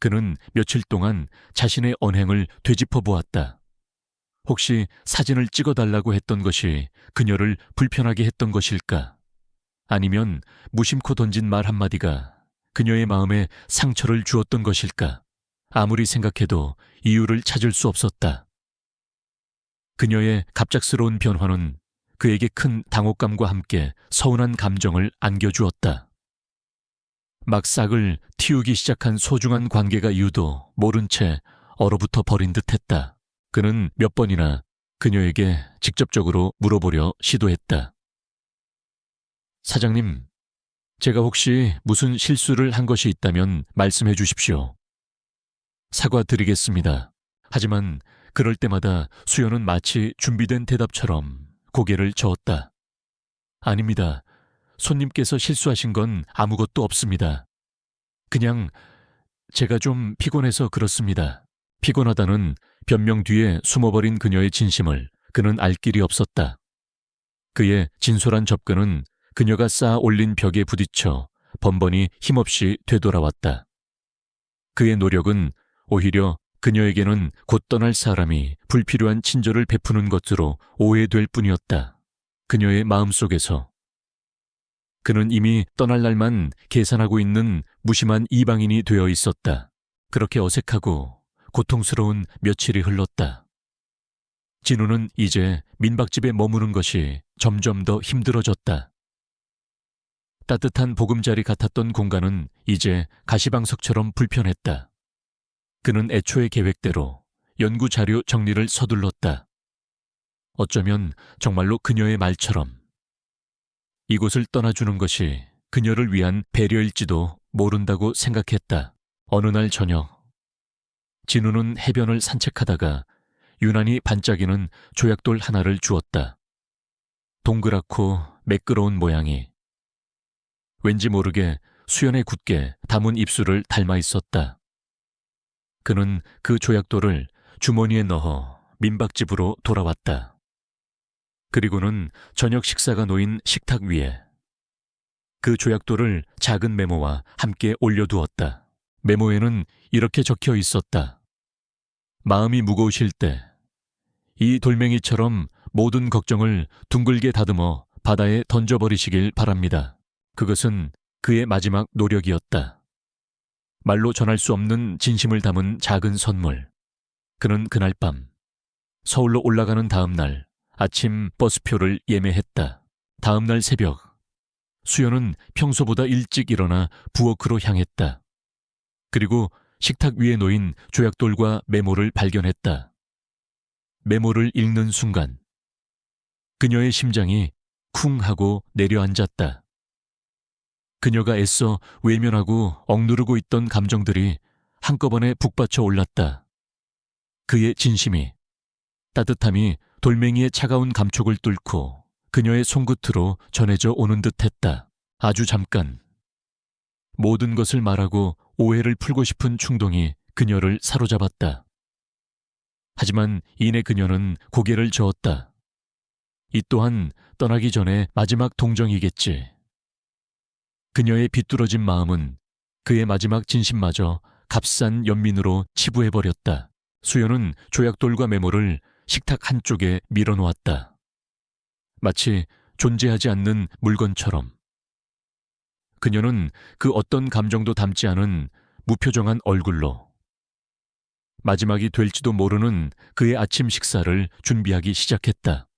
그는 며칠 동안 자신의 언행을 되짚어 보았다. 혹시 사진을 찍어달라고 했던 것이 그녀를 불편하게 했던 것일까? 아니면 무심코 던진 말 한마디가 그녀의 마음에 상처를 주었던 것일까? 아무리 생각해도 이유를 찾을 수 없었다. 그녀의 갑작스러운 변화는 그에게 큰 당혹감과 함께 서운한 감정을 안겨주었다. 막 싹을 틔우기 시작한 소중한 관계가 이유도 모른 채 얼어붙어 버린 듯했다. 그는 몇 번이나 그녀에게 직접적으로 물어보려 시도했다. 사장님, 제가 혹시 무슨 실수를 한 것이 있다면 말씀해 주십시오. 사과드리겠습니다. 하지만 그럴 때마다 수연은 마치 준비된 대답처럼 고개를 저었다. 아닙니다. 손님께서 실수하신 건 아무것도 없습니다. 그냥 제가 좀 피곤해서 그렇습니다. 피곤하다는 변명 뒤에 숨어버린 그녀의 진심을 그는 알 길이 없었다. 그의 진솔한 접근은 그녀가 쌓아 올린 벽에 부딪혀 번번이 힘없이 되돌아왔다. 그의 노력은 오히려 그녀에게는 곧 떠날 사람이 불필요한 친절을 베푸는 것으로 오해될 뿐이었다. 그녀의 마음속에서 그는 이미 떠날 날만 계산하고 있는 무심한 이방인이 되어 있었다. 그렇게 어색하고 고통스러운 며칠이 흘렀다. 진우는 이제 민박집에 머무는 것이 점점 더 힘들어졌다. 따뜻한 보금자리 같았던 공간은 이제 가시방석처럼 불편했다. 그는 애초의 계획대로 연구 자료 정리를 서둘렀다. 어쩌면 정말로 그녀의 말처럼 이곳을 떠나주는 것이 그녀를 위한 배려일지도 모른다고 생각했다. 어느 날 저녁, 진우는 해변을 산책하다가 유난히 반짝이는 조약돌 하나를 주었다. 동그랗고 매끄러운 모양이 왠지 모르게 수연의 굳게 담은 입술을 닮아 있었다. 그는 그 조약돌을 주머니에 넣어 민박집으로 돌아왔다. 그리고는 저녁 식사가 놓인 식탁 위에 그 조약돌을 작은 메모와 함께 올려두었다. 메모에는 이렇게 적혀 있었다. 마음이 무거우실 때 이 돌멩이처럼 모든 걱정을 둥글게 다듬어 바다에 던져버리시길 바랍니다. 그것은 그의 마지막 노력이었다. 말로 전할 수 없는 진심을 담은 작은 선물. 그는 그날 밤 서울로 올라가는 다음 날 아침 버스표를 예매했다. 다음 날 새벽 수연은 평소보다 일찍 일어나 부엌으로 향했다. 그리고 식탁 위에 놓인 조약돌과 메모를 발견했다. 메모를 읽는 순간 그녀의 심장이 쿵 하고 내려앉았다. 그녀가 애써 외면하고 억누르고 있던 감정들이 한꺼번에 북받쳐 올랐다. 그의 진심이, 따뜻함이 돌멩이의 차가운 감촉을 뚫고 그녀의 손끝으로 전해져 오는 듯했다. 아주 잠깐 모든 것을 말하고 오해를 풀고 싶은 충동이 그녀를 사로잡았다. 하지만 이내 그녀는 고개를 저었다. 이 또한 떠나기 전에 마지막 동정이겠지. 그녀의 비뚤어진 마음은 그의 마지막 진심마저 값싼 연민으로 치부해버렸다. 수연은 조약돌과 메모를 식탁 한쪽에 밀어놓았다. 마치 존재하지 않는 물건처럼. 그녀는 그 어떤 감정도 담지 않은 무표정한 얼굴로 마지막이 될지도 모르는 그의 아침 식사를 준비하기 시작했다.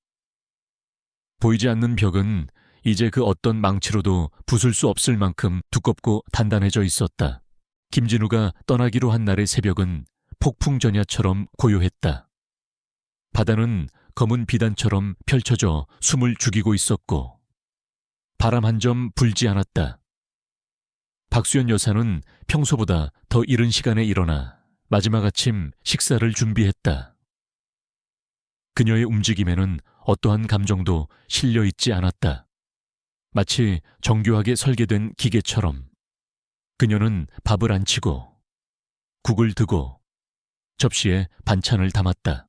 보이지 않는 벽은 이제 그 어떤 망치로도 부술 수 없을 만큼 두껍고 단단해져 있었다. 김진우가 떠나기로 한 날의 새벽은 폭풍 전야처럼 고요했다. 바다는 검은 비단처럼 펼쳐져 숨을 죽이고 있었고 바람 한 점 불지 않았다. 박수연 여사는 평소보다 더 이른 시간에 일어나 마지막 아침 식사를 준비했다. 그녀의 움직임에는 어떠한 감정도 실려 있지 않았다. 마치 정교하게 설계된 기계처럼 그녀는 밥을 안 치고 국을 드고 접시에 반찬을 담았다.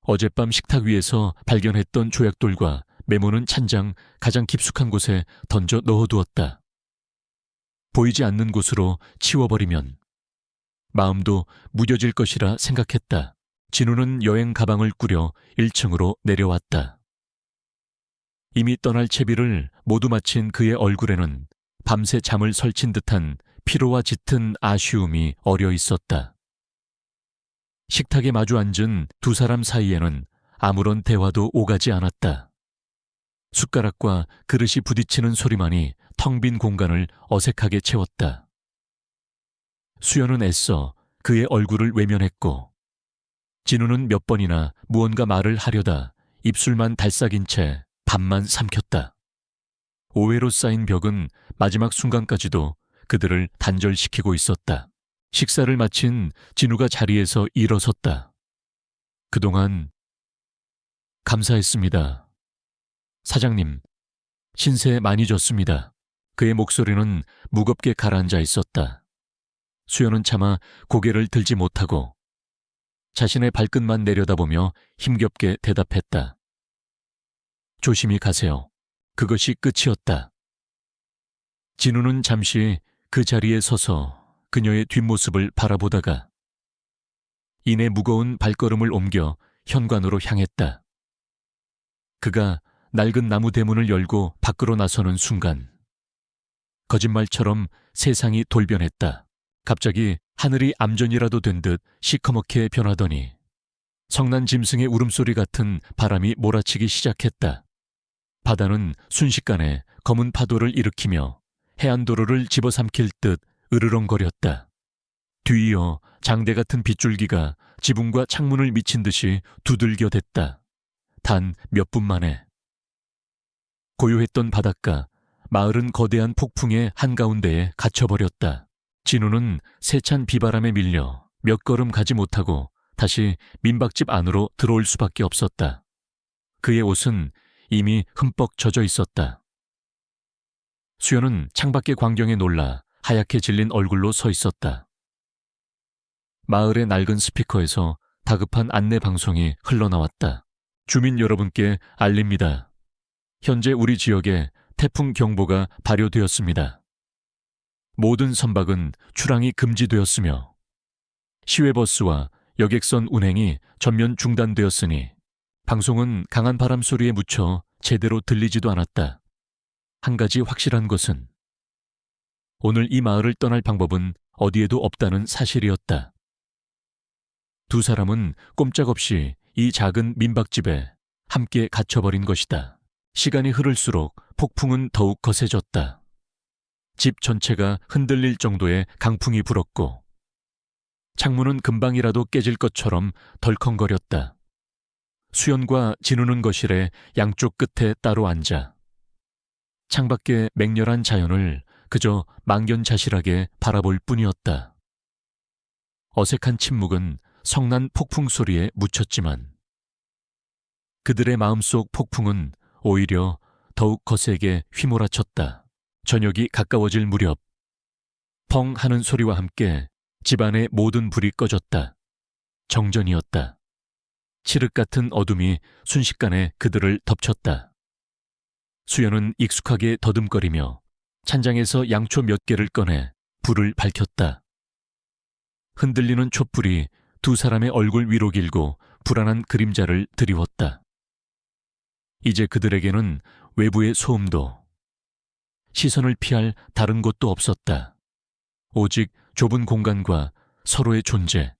어젯밤 식탁 위에서 발견했던 조약돌과 메모는 찬장 가장 깊숙한 곳에 던져 넣어두었다. 보이지 않는 곳으로 치워버리면 마음도 무뎌질 것이라 생각했다. 진우는 여행 가방을 꾸려 1층으로 내려왔다. 이미 떠날 채비를 모두 마친 그의 얼굴에는 밤새 잠을 설친 듯한 피로와 짙은 아쉬움이 어려 있었다. 식탁에 마주 앉은 두 사람 사이에는 아무런 대화도 오가지 않았다. 숟가락과 그릇이 부딪히는 소리만이 텅 빈 공간을 어색하게 채웠다. 수연은 애써 그의 얼굴을 외면했고 진우는 몇 번이나 무언가 말을 하려다 입술만 달싹인 채 밥만 삼켰다. 오해로 쌓인 벽은 마지막 순간까지도 그들을 단절시키고 있었다. 식사를 마친 진우가 자리에서 일어섰다. 그동안 감사했습니다. 사장님, 신세 많이 졌습니다. 그의 목소리는 무겁게 가라앉아 있었다. 수연은 차마 고개를 들지 못하고 자신의 발끝만 내려다보며 힘겹게 대답했다. 조심히 가세요. 그것이 끝이었다. 진우는 잠시 그 자리에 서서 그녀의 뒷모습을 바라보다가 이내 무거운 발걸음을 옮겨 현관으로 향했다. 그가 낡은 나무 대문을 열고 밖으로 나서는 순간 거짓말처럼 세상이 돌변했다. 갑자기 하늘이 암전이라도 된 듯 시커멓게 변하더니 성난 짐승의 울음소리 같은 바람이 몰아치기 시작했다. 바다는 순식간에 검은 파도를 일으키며 해안도로를 집어삼킬 듯 으르렁거렸다. 뒤이어 장대 같은 빗줄기가 지붕과 창문을 미친 듯이 두들겨댔다. 단 몇 분 만에. 고요했던 바닷가, 마을은 거대한 폭풍의 한가운데에 갇혀버렸다. 진우는 세찬 비바람에 밀려 몇 걸음 가지 못하고 다시 민박집 안으로 들어올 수밖에 없었다. 그의 옷은 이미 흠뻑 젖어 있었다. 수연은 창밖의 광경에 놀라 하얗게 질린 얼굴로 서 있었다. 마을의 낡은 스피커에서 다급한 안내 방송이 흘러나왔다. 주민 여러분께 알립니다. 현재 우리 지역에 태풍 경보가 발효되었습니다. 모든 선박은 출항이 금지되었으며 시외버스와 여객선 운행이 전면 중단되었으니 방송은 강한 바람 소리에 묻혀 제대로 들리지도 않았다. 한 가지 확실한 것은 오늘 이 마을을 떠날 방법은 어디에도 없다는 사실이었다. 두 사람은 꼼짝없이 이 작은 민박집에 함께 갇혀버린 것이다. 시간이 흐를수록 폭풍은 더욱 거세졌다. 집 전체가 흔들릴 정도의 강풍이 불었고 창문은 금방이라도 깨질 것처럼 덜컹거렸다. 수연과 진우는 거실에 양쪽 끝에 따로 앉아 창밖의 맹렬한 자연을 그저 망연자실하게 바라볼 뿐이었다. 어색한 침묵은 성난 폭풍 소리에 묻혔지만 그들의 마음속 폭풍은 오히려 더욱 거세게 휘몰아쳤다. 저녁이 가까워질 무렵 펑 하는 소리와 함께 집안의 모든 불이 꺼졌다. 정전이었다. 칠흑 같은 어둠이 순식간에 그들을 덮쳤다. 수연은 익숙하게 더듬거리며 찬장에서 양초 몇 개를 꺼내 불을 밝혔다. 흔들리는 촛불이 두 사람의 얼굴 위로 길고 불안한 그림자를 드리웠다. 이제 그들에게는 외부의 소음도 시선을 피할 다른 곳도 없었다. 오직 좁은 공간과 서로의 존재,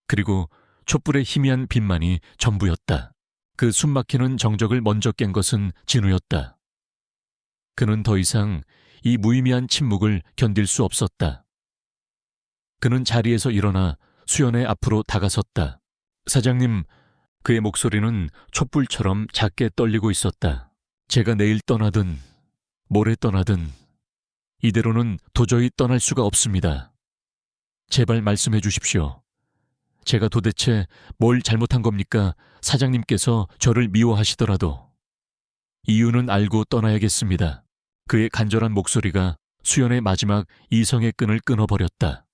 그리고 촛불의 희미한 빛만이 전부였다. 그 숨막히는 정적을 먼저 깬 것은 진우였다. 그는 더 이상 이 무의미한 침묵을 견딜 수 없었다. 그는 자리에서 일어나 수연의 앞으로 다가섰다. 사장님, 그의 목소리는 촛불처럼 작게 떨리고 있었다. 제가 내일 떠나든 모레 떠나든 이대로는 도저히 떠날 수가 없습니다. 제발 말씀해 주십시오. 제가 도대체 뭘 잘못한 겁니까? 사장님께서 저를 미워하시더라도 이유는 알고 떠나야겠습니다. 그의 간절한 목소리가 수연의 마지막 이성의 끈을 끊어버렸다.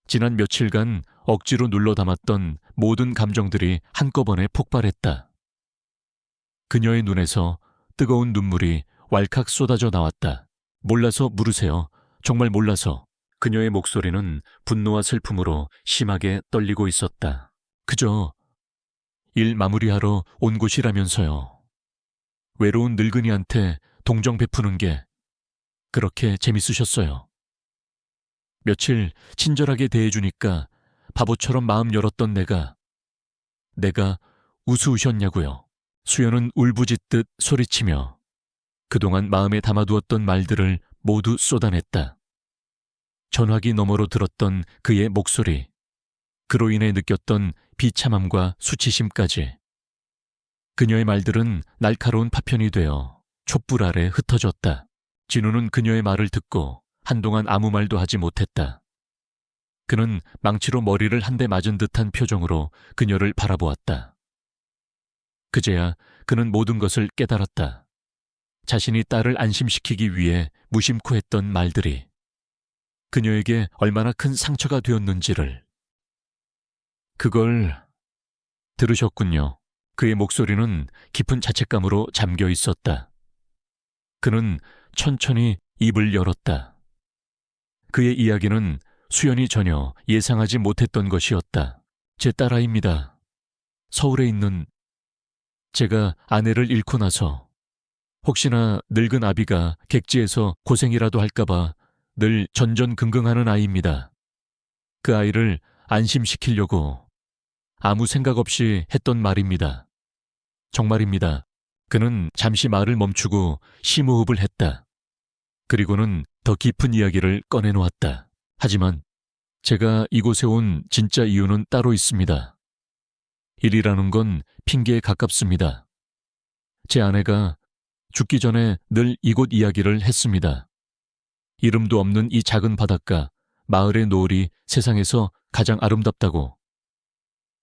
지난 며칠간 억지로 눌러 담았던 모든 감정들이 한꺼번에 폭발했다. 그녀의 눈에서 뜨거운 눈물이 왈칵 쏟아져 나왔다. 몰라서 물으세요. 정말 몰라서. 그녀의 목소리는 분노와 슬픔으로 심하게 떨리고 있었다. 그저 일 마무리하러 온 곳이라면서요. 외로운 늙은이한테 동정 베푸는 게 그렇게 재밌으셨어요. 며칠 친절하게 대해주니까 바보처럼 마음 열었던 내가 우스우셨냐고요. 수연은 울부짖듯 소리치며 그동안 마음에 담아두었던 말들을 모두 쏟아냈다. 전화기 너머로 들었던 그의 목소리, 그로 인해 느꼈던 비참함과 수치심까지. 그녀의 말들은 날카로운 파편이 되어 촛불 아래 흩어졌다. 진우는 그녀의 말을 듣고 한동안 아무 말도 하지 못했다. 그는 망치로 머리를 한 대 맞은 듯한 표정으로 그녀를 바라보았다. 그제야 그는 모든 것을 깨달았다. 자신이 딸을 안심시키기 위해 무심코 했던 말들이 그녀에게 얼마나 큰 상처가 되었는지를. 그걸 들으셨군요. 그의 목소리는 깊은 자책감으로 잠겨 있었다. 그는 천천히 입을 열었다. 그의 이야기는 수연이 전혀 예상하지 못했던 것이었다. 제 딸아이입니다. 서울에 있는 제가 아내를 잃고 나서 혹시나 늙은 아비가 객지에서 고생이라도 할까봐 늘 전전긍긍하는 아이입니다. 그 아이를 안심시키려고 아무 생각 없이 했던 말입니다. 정말입니다. 그는 잠시 말을 멈추고 심호흡을 했다. 그리고는 더 깊은 이야기를 꺼내놓았다. 하지만 제가 이곳에 온 진짜 이유는 따로 있습니다. 일이라는 건 핑계에 가깝습니다. 제 아내가 죽기 전에 늘 이곳 이야기를 했습니다. 이름도 없는 이 작은 바닷가, 마을의 노을이 세상에서 가장 아름답다고.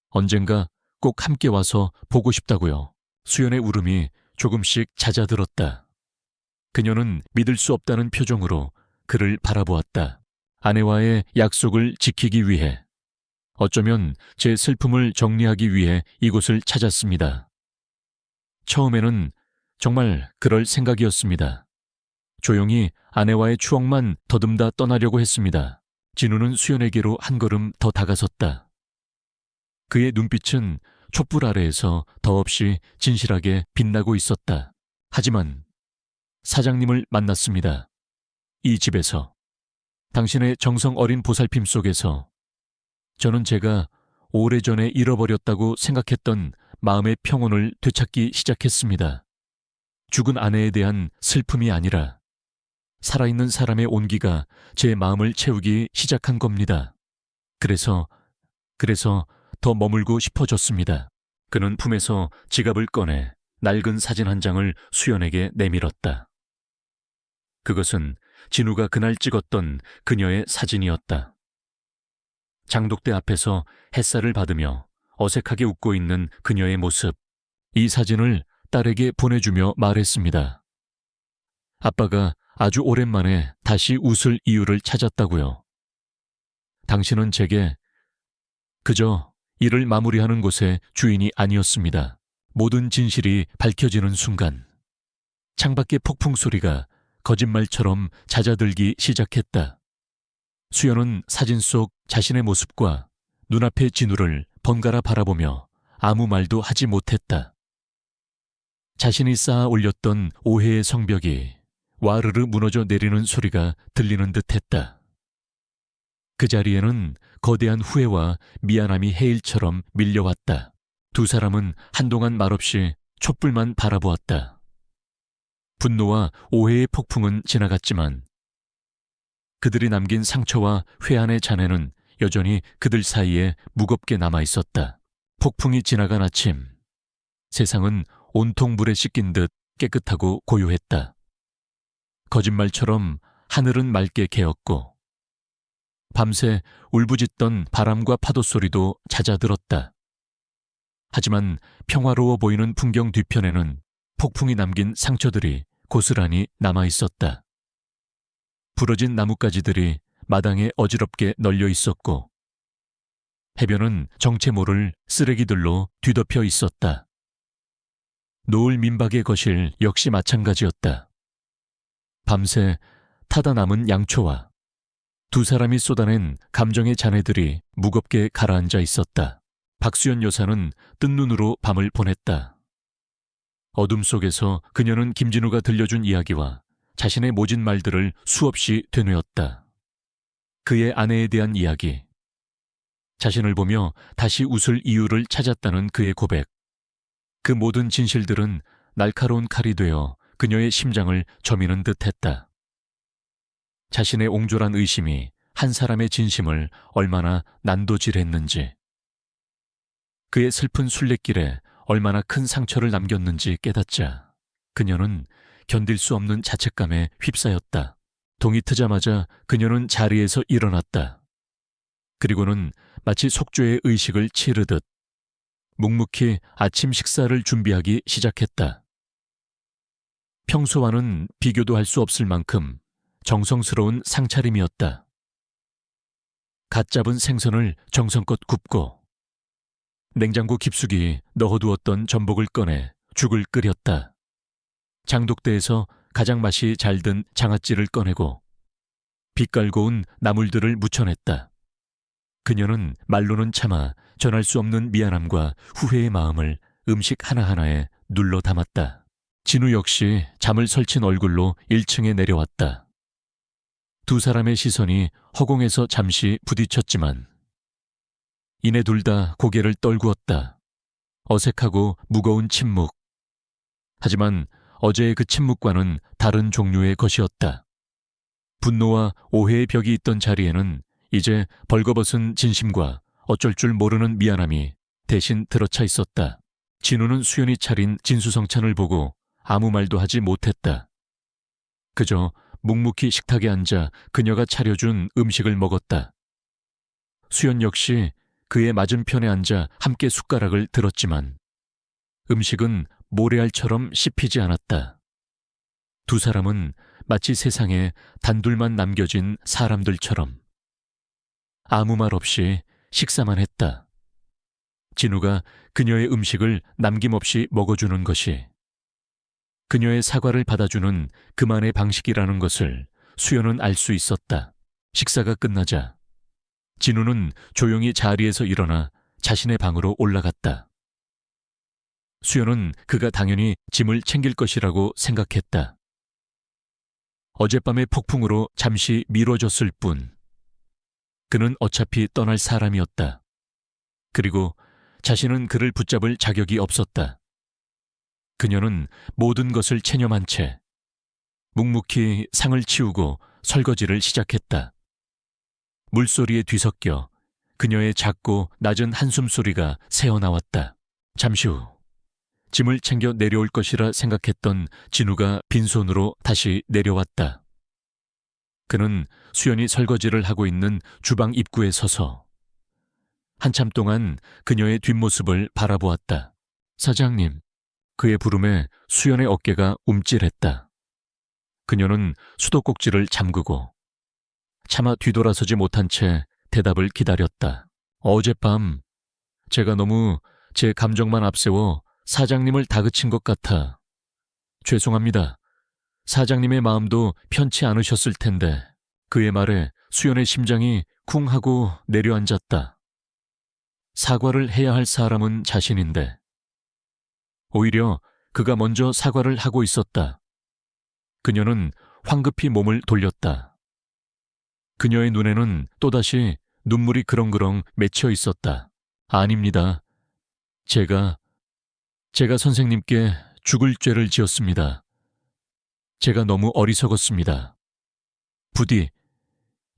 언젠가 꼭 함께 와서 보고 싶다고요. 수연의 울음이 조금씩 잦아들었다. 그녀는 믿을 수 없다는 표정으로 그를 바라보았다. 아내와의 약속을 지키기 위해, 어쩌면 제 슬픔을 정리하기 위해 이곳을 찾았습니다. 처음에는 정말 그럴 생각이었습니다. 조용히 아내와의 추억만 더듬다 떠나려고 했습니다. 진우는 수연에게로 한 걸음 더 다가섰다. 그의 눈빛은 촛불 아래에서 더없이 진실하게 빛나고 있었다. 하지만 사장님을 만났습니다. 이 집에서, 당신의 정성 어린 보살핌 속에서 저는 제가 오래전에 잃어버렸다고 생각했던 마음의 평온을 되찾기 시작했습니다. 죽은 아내에 대한 슬픔이 아니라 살아있는 사람의 온기가 제 마음을 채우기 시작한 겁니다. 그래서 더 머물고 싶어졌습니다. 그는 품에서 지갑을 꺼내 낡은 사진 한 장을 수연에게 내밀었다. 그것은 진우가 그날 찍었던 그녀의 사진이었다. 장독대 앞에서 햇살을 받으며 어색하게 웃고 있는 그녀의 모습. 이 사진을 딸에게 보내주며 말했습니다. 아빠가 아주 오랜만에 다시 웃을 이유를 찾았다고요. 당신은 제게 그저 일을 마무리하는 곳의 주인이 아니었습니다. 모든 진실이 밝혀지는 순간 창밖의 폭풍 소리가 거짓말처럼 잦아들기 시작했다. 수연은 사진 속 자신의 모습과 눈앞의 진우를 번갈아 바라보며 아무 말도 하지 못했다. 자신이 쌓아 올렸던 오해의 성벽이 와르르 무너져 내리는 소리가 들리는 듯했다. 그 자리에는 거대한 후회와 미안함이 해일처럼 밀려왔다. 두 사람은 한동안 말없이 촛불만 바라보았다. 분노와 오해의 폭풍은 지나갔지만 그들이 남긴 상처와 회한의 잔해는 여전히 그들 사이에 무겁게 남아있었다. 폭풍이 지나간 아침, 세상은 온통 물에 씻긴 듯 깨끗하고 고요했다. 거짓말처럼 하늘은 맑게 개었고 밤새 울부짖던 바람과 파도 소리도 잦아들었다. 하지만 평화로워 보이는 풍경 뒤편에는 폭풍이 남긴 상처들이 고스란히 남아있었다. 부러진 나뭇가지들이 마당에 어지럽게 널려 있었고 해변은 정체 모를 쓰레기들로 뒤덮여 있었다. 노을 민박의 거실 역시 마찬가지였다. 밤새 타다 남은 양초와 두 사람이 쏟아낸 감정의 잔해들이 무겁게 가라앉아 있었다. 박수연 여사는 뜬 눈으로 밤을 보냈다. 어둠 속에서 그녀는 김진우가 들려준 이야기와 자신의 모진 말들을 수없이 되뇌었다. 그의 아내에 대한 이야기, 자신을 보며 다시 웃을 이유를 찾았다는 그의 고백, 그 모든 진실들은 날카로운 칼이 되어 그녀의 심장을 저미는 듯했다. 자신의 옹졸한 의심이 한 사람의 진심을 얼마나 난도질했는지, 그의 슬픈 순례길에 얼마나 큰 상처를 남겼는지 깨닫자 그녀는 견딜 수 없는 자책감에 휩싸였다. 동이 트자마자 그녀는 자리에서 일어났다. 그리고는 마치 속죄의 의식을 치르듯 묵묵히 아침 식사를 준비하기 시작했다. 평소와는 비교도 할 수 없을 만큼 정성스러운 상차림이었다. 갓 잡은 생선을 정성껏 굽고 냉장고 깊숙이 넣어두었던 전복을 꺼내 죽을 끓였다. 장독대에서 가장 맛이 잘 든 장아찌를 꺼내고 빛깔 고운 나물들을 무쳐냈다. 그녀는 말로는 차마 전할 수 없는 미안함과 후회의 마음을 음식 하나하나에 눌러 담았다. 진우 역시 잠을 설친 얼굴로 1층에 내려왔다. 두 사람의 시선이 허공에서 잠시 부딪혔지만 이내 둘 다 고개를 떨구었다. 어색하고 무거운 침묵. 하지만 어제의 그 침묵과는 다른 종류의 것이었다. 분노와 오해의 벽이 있던 자리에는 이제 벌거벗은 진심과 어쩔 줄 모르는 미안함이 대신 들어차 있었다. 진우는 수연이 차린 진수성찬을 보고 아무 말도 하지 못했다. 그저 묵묵히 식탁에 앉아 그녀가 차려준 음식을 먹었다. 수연 역시 그의 맞은편에 앉아 함께 숟가락을 들었지만 음식은 모래알처럼 씹히지 않았다. 두 사람은 마치 세상에 단둘만 남겨진 사람들처럼 아무 말 없이 식사만 했다. 진우가 그녀의 음식을 남김없이 먹어주는 것이 그녀의 사과를 받아주는 그만의 방식이라는 것을 수연은 알 수 있었다. 식사가 끝나자 진우는 조용히 자리에서 일어나 자신의 방으로 올라갔다. 수연은 그가 당연히 짐을 챙길 것이라고 생각했다. 어젯밤의 폭풍으로 잠시 미뤄졌을 뿐 그는 어차피 떠날 사람이었다. 그리고 자신은 그를 붙잡을 자격이 없었다. 그녀는 모든 것을 체념한 채 묵묵히 상을 치우고 설거지를 시작했다. 물소리에 뒤섞여 그녀의 작고 낮은 한숨소리가 새어나왔다. 잠시 후 짐을 챙겨 내려올 것이라 생각했던 진우가 빈손으로 다시 내려왔다. 그는 수연이 설거지를 하고 있는 주방 입구에 서서 한참 동안 그녀의 뒷모습을 바라보았다. 사장님, 그의 부름에 수연의 어깨가 움찔했다. 그녀는 수도꼭지를 잠그고 차마 뒤돌아서지 못한 채 대답을 기다렸다. 어젯밤 제가 너무 제 감정만 앞세워 사장님을 다그친 것 같아 죄송합니다. 사장님의 마음도 편치 않으셨을 텐데. 그의 말에 수연의 심장이 쿵 하고 내려앉았다. 사과를 해야 할 사람은 자신인데 오히려 그가 먼저 사과를 하고 있었다. 그녀는 황급히 몸을 돌렸다. 그녀의 눈에는 또다시 눈물이 그렁그렁 맺혀 있었다. 아닙니다. 제가 선생님께 죽을 죄를 지었습니다. 제가 너무 어리석었습니다. 부디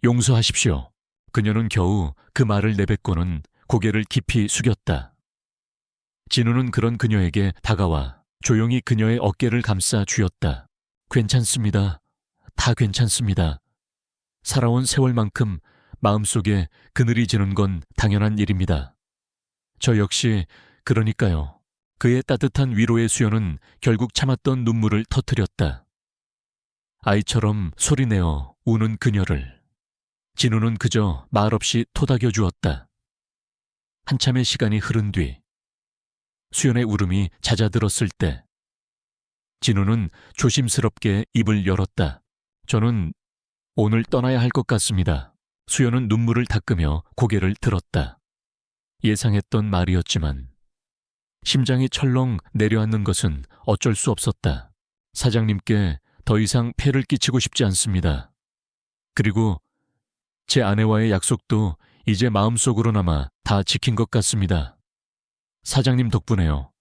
용서하십시오. 그녀는 겨우 그 말을 내뱉고는 고개를 깊이 숙였다. 진우는 그런 그녀에게 다가와 조용히 그녀의 어깨를 감싸 쥐었다. 괜찮습니다. 다 괜찮습니다. 살아온 세월만큼 마음속에 그늘이 지는 건 당연한 일입니다. 저 역시 그러니까요. 그의 따뜻한 위로의 수연은 결국 참았던 눈물을 터뜨렸다. 아이처럼 소리내어 우는 그녀를 진우는 그저 말없이 토닥여 주었다. 한참의 시간이 흐른 뒤 수연의 울음이 잦아들었을 때 진우는 조심스럽게 입을 열었다. 저는 오늘 떠나야 할 것 같습니다. 수연은 눈물을 닦으며 고개를 들었다. 예상했던 말이었지만 심장이 철렁 내려앉는 것은 어쩔 수 없었다. 사장님께 더 이상 폐를 끼치고 싶지 않습니다. 그리고 제 아내와의 약속도 이제 마음속으로나마 다 지킨 것 같습니다. 사장님 덕분에요.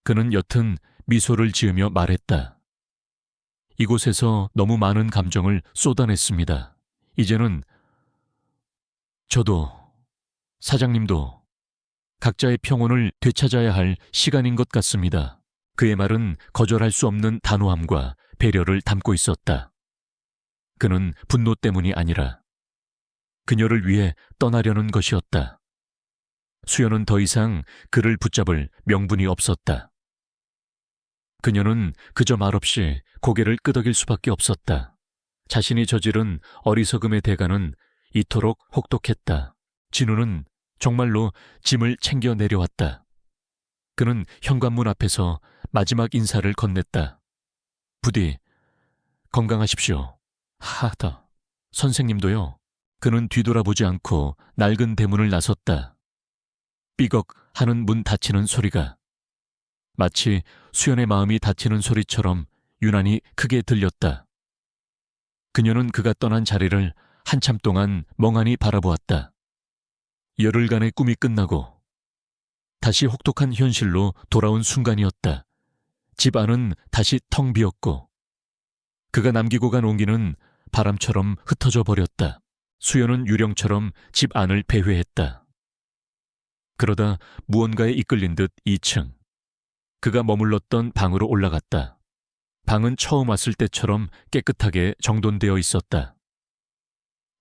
그는 옅은 미소를 지으며 말했다. 이곳에서 너무 많은 감정을 쏟아냈습니다. 이제는 저도 사장님도 각자의 평온을 되찾아야 할 시간인 것 같습니다. 그의 말은 거절할 수 없는 단호함과 배려를 담고 있었다. 그는 분노 때문이 아니라 그녀를 위해 떠나려는 것이었다. 수연은 더 이상 그를 붙잡을 명분이 없었다. 그녀는 그저 말없이 고개를 끄덕일 수밖에 없었다. 자신이 저지른 어리석음의 대가는 이토록 혹독했다. 진우는 정말로 짐을 챙겨 내려왔다. 그는 현관문 앞에서 마지막 인사를 건넸다. 부디 건강하십시오. 하다. 선생님도요. 그는 뒤돌아보지 않고 낡은 대문을 나섰다. 삐걱 하는 문 닫히는 소리가 마치 수연의 마음이 닫히는 소리처럼 유난히 크게 들렸다. 그녀는 그가 떠난 자리를 한참 동안 멍하니 바라보았다. 열흘간의 꿈이 끝나고 다시 혹독한 현실로 돌아온 순간이었다. 집 안은 다시 텅 비었고 그가 남기고 간 온기는 바람처럼 흩어져 버렸다. 수연은 유령처럼 집 안을 배회했다. 그러다 무언가에 이끌린 듯 2층. 그가 머물렀던 방으로 올라갔다. 방은 처음 왔을 때처럼 깨끗하게 정돈되어 있었다.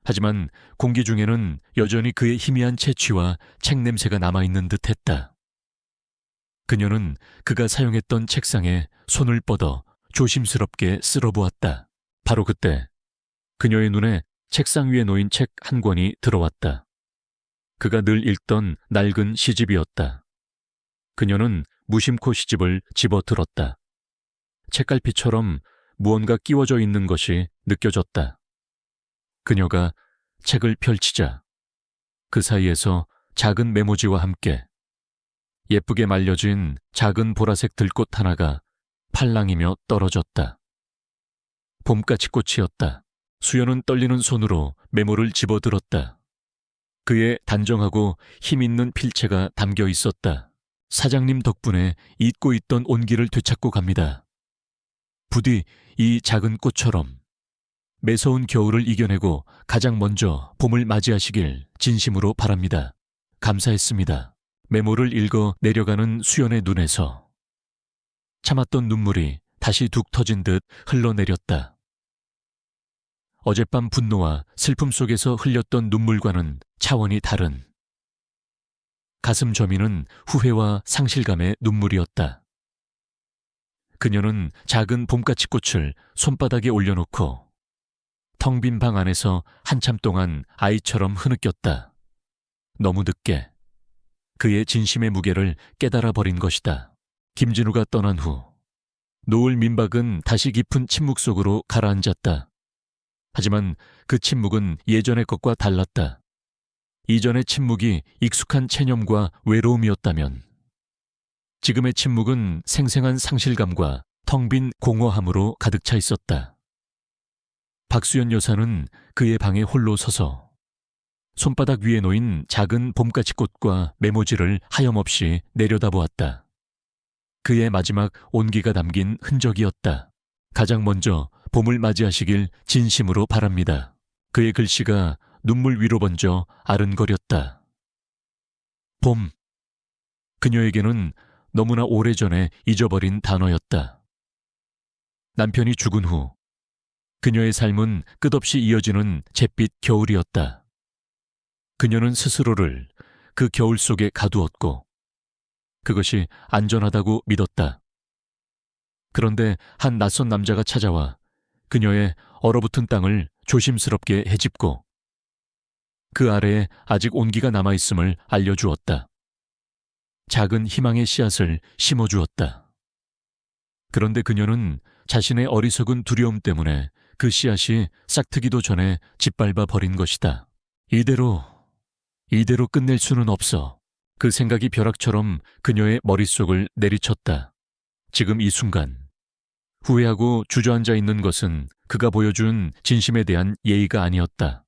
하지만 공기 중에는 여전히 그의 희미한 채취와 책 냄새가 남아있는 듯했다. 그녀는 그가 사용했던 책상에 손을 뻗어 조심스럽게 쓸어보았다. 바로 그때 그녀의 눈에 책상 위에 놓인 책 한 권이 들어왔다. 그가 늘 읽던 낡은 시집이었다. 그녀는 무심코 시집을 집어들었다. 책갈피처럼 무언가 끼워져 있는 것이 느껴졌다. 그녀가 책을 펼치자 그 사이에서 작은 메모지와 함께 예쁘게 말려진 작은 보라색 들꽃 하나가 팔랑이며 떨어졌다. 봄까치꽃이었다. 수연은 떨리는 손으로 메모를 집어들었다. 그의 단정하고 힘있는 필체가 담겨 있었다. 사장님 덕분에 잊고 있던 온기를 되찾고 갑니다. 부디 이 작은 꽃처럼 매서운 겨울을 이겨내고 가장 먼저 봄을 맞이하시길 진심으로 바랍니다. 감사했습니다. 메모를 읽어 내려가는 수연의 눈에서 참았던 눈물이 다시 둑 터진 듯 흘러내렸다. 어젯밤 분노와 슬픔 속에서 흘렸던 눈물과는 차원이 다른 가슴 저미는 후회와 상실감의 눈물이었다. 그녀는 작은 봄까치꽃을 손바닥에 올려놓고 텅 빈 방 안에서 한참 동안 아이처럼 흐느꼈다. 너무 늦게 그의 진심의 무게를 깨달아 버린 것이다. 김진우가 떠난 후 노을 민박은 다시 깊은 침묵 속으로 가라앉았다. 하지만 그 침묵은 예전의 것과 달랐다. 이전의 침묵이 익숙한 체념과 외로움이었다면 지금의 침묵은 생생한 상실감과 텅 빈 공허함으로 가득 차 있었다. 박수연 여사는 그의 방에 홀로 서서 손바닥 위에 놓인 작은 봄까치꽃과 메모지를 하염없이 내려다보았다. 그의 마지막 온기가 담긴 흔적이었다. 가장 먼저 봄을 맞이하시길 진심으로 바랍니다. 그의 글씨가 눈물 위로 번져 아른거렸다. 봄. 그녀에게는 너무나 오래전에 잊어버린 단어였다. 남편이 죽은 후 그녀의 삶은 끝없이 이어지는 잿빛 겨울이었다. 그녀는 스스로를 그 겨울 속에 가두었고 그것이 안전하다고 믿었다. 그런데 한 낯선 남자가 찾아와 그녀의 얼어붙은 땅을 조심스럽게 헤집고 그 아래에 아직 온기가 남아있음을 알려주었다. 작은 희망의 씨앗을 심어주었다. 그런데 그녀는 자신의 어리석은 두려움 때문에 그 씨앗이 싹트기도 전에 짓밟아 버린 것이다. 이대로 끝낼 수는 없어. 그 생각이 벼락처럼 그녀의 머릿속을 내리쳤다. 지금 이 순간 후회하고 주저앉아 있는 것은 그가 보여준 진심에 대한 예의가 아니었다.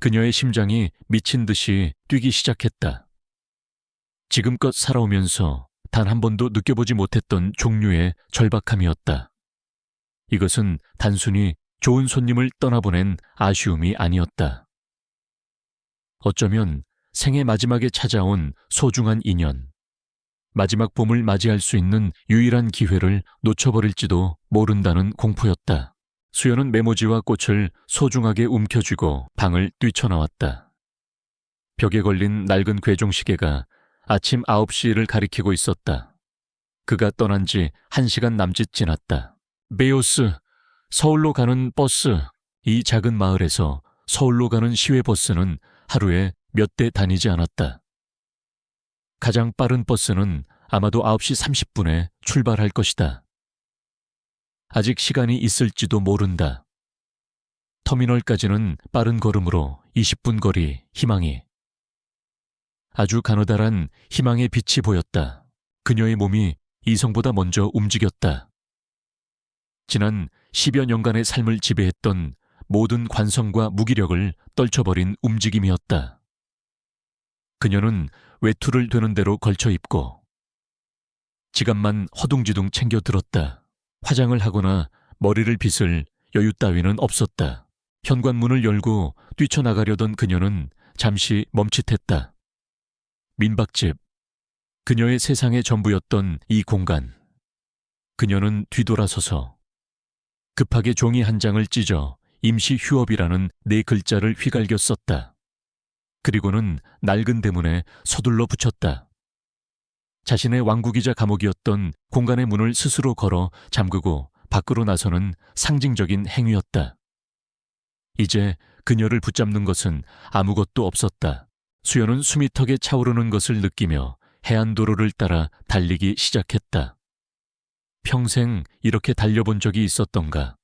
그녀의 심장이 미친 듯이 뛰기 시작했다. 지금껏 살아오면서 단 한 번도 느껴보지 못했던 종류의 절박함이었다. 이것은 단순히 좋은 손님을 떠나보낸 아쉬움이 아니었다. 어쩌면 생애 마지막에 찾아온 소중한 인연, 마지막 봄을 맞이할 수 있는 유일한 기회를 놓쳐버릴지도 모른다는 공포였다. 수연은 메모지와 꽃을 소중하게 움켜쥐고 방을 뛰쳐나왔다. 벽에 걸린 낡은 괴종시계가 아침 9시를 가리키고 있었다. 그가 떠난 지 1시간 남짓 지났다. 베오스, 서울로 가는 버스. 이 작은 마을에서 서울로 가는 시외버스는 하루에 몇 대 다니지 않았다. 가장 빠른 버스는 아마도 9시 30분에 출발할 것이다. 아직 시간이 있을지도 모른다. 터미널까지는 빠른 걸음으로 20분 거리 희망이. 아주 가느다란 희망의 빛이 보였다. 그녀의 몸이 이성보다 먼저 움직였다. 지난 10여 년간의 삶을 지배했던 모든 관성과 무기력을 떨쳐버린 움직임이었다. 그녀는 외투를 되는 대로 걸쳐 입고 지갑만 허둥지둥 챙겨 들었다. 화장을 하거나 머리를 빗을 여유 따위는 없었다. 현관문을 열고 뛰쳐나가려던 그녀는 잠시 멈칫했다. 민박집, 그녀의 세상의 전부였던 이 공간. 그녀는 뒤돌아서서 급하게 종이 한 장을 찢어 임시 휴업이라는 4글자를 휘갈겨 썼다. 그리고는 낡은 대문에 서둘러 붙였다. 자신의 왕국이자 감옥이었던 공간의 문을 스스로 걸어 잠그고 밖으로 나서는 상징적인 행위였다. 이제 그녀를 붙잡는 것은 아무것도 없었다. 수연은 숨이 턱에 차오르는 것을 느끼며 해안도로를 따라 달리기 시작했다. 평생 이렇게 달려본 적이 있었던가.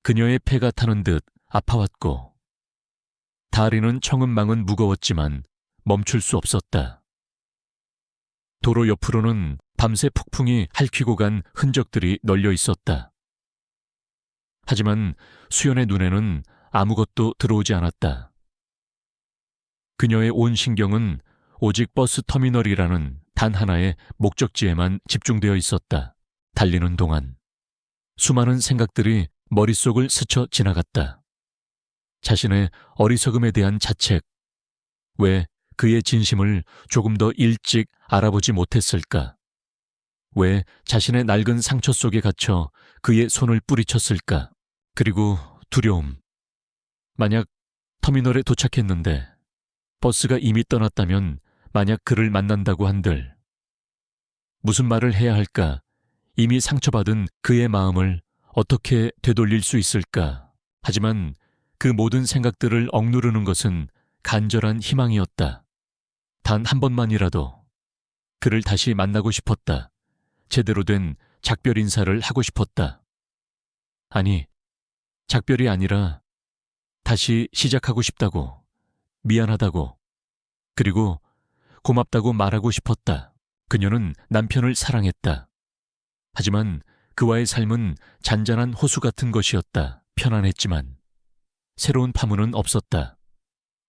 그녀의 폐가 타는 듯 아파왔고 다리는 청은망은 무거웠지만 멈출 수 없었다. 도로 옆으로는 밤새 폭풍이 핥히고 간 흔적들이 널려 있었다. 하지만 수연의 눈에는 아무것도 들어오지 않았다. 그녀의 온 신경은 오직 버스 터미널이라는 단 하나의 목적지에만 집중되어 있었다. 달리는 동안 수많은 생각들이 머릿속을 스쳐 지나갔다. 자신의 어리석음에 대한 자책, 왜 그의 진심을 조금 더 일찍 알아보지 못했을까? 왜 자신의 낡은 상처 속에 갇혀 그의 손을 뿌리쳤을까? 그리고 두려움. 만약 터미널에 도착했는데 버스가 이미 떠났다면 만약 그를 만난다고 한들 무슨 말을 해야 할까? 이미 상처받은 그의 마음을 어떻게 되돌릴 수 있을까? 하지만 그 모든 생각들을 억누르는 것은 간절한 희망이었다. 단 한 번만이라도 그를 다시 만나고 싶었다. 제대로 된 작별 인사를 하고 싶었다. 아니, 작별이 아니라 다시 시작하고 싶다고, 미안하다고, 그리고 고맙다고 말하고 싶었다. 그녀는 남편을 사랑했다. 하지만 그와의 삶은 잔잔한 호수 같은 것이었다. 편안했지만 새로운 파문은 없었다.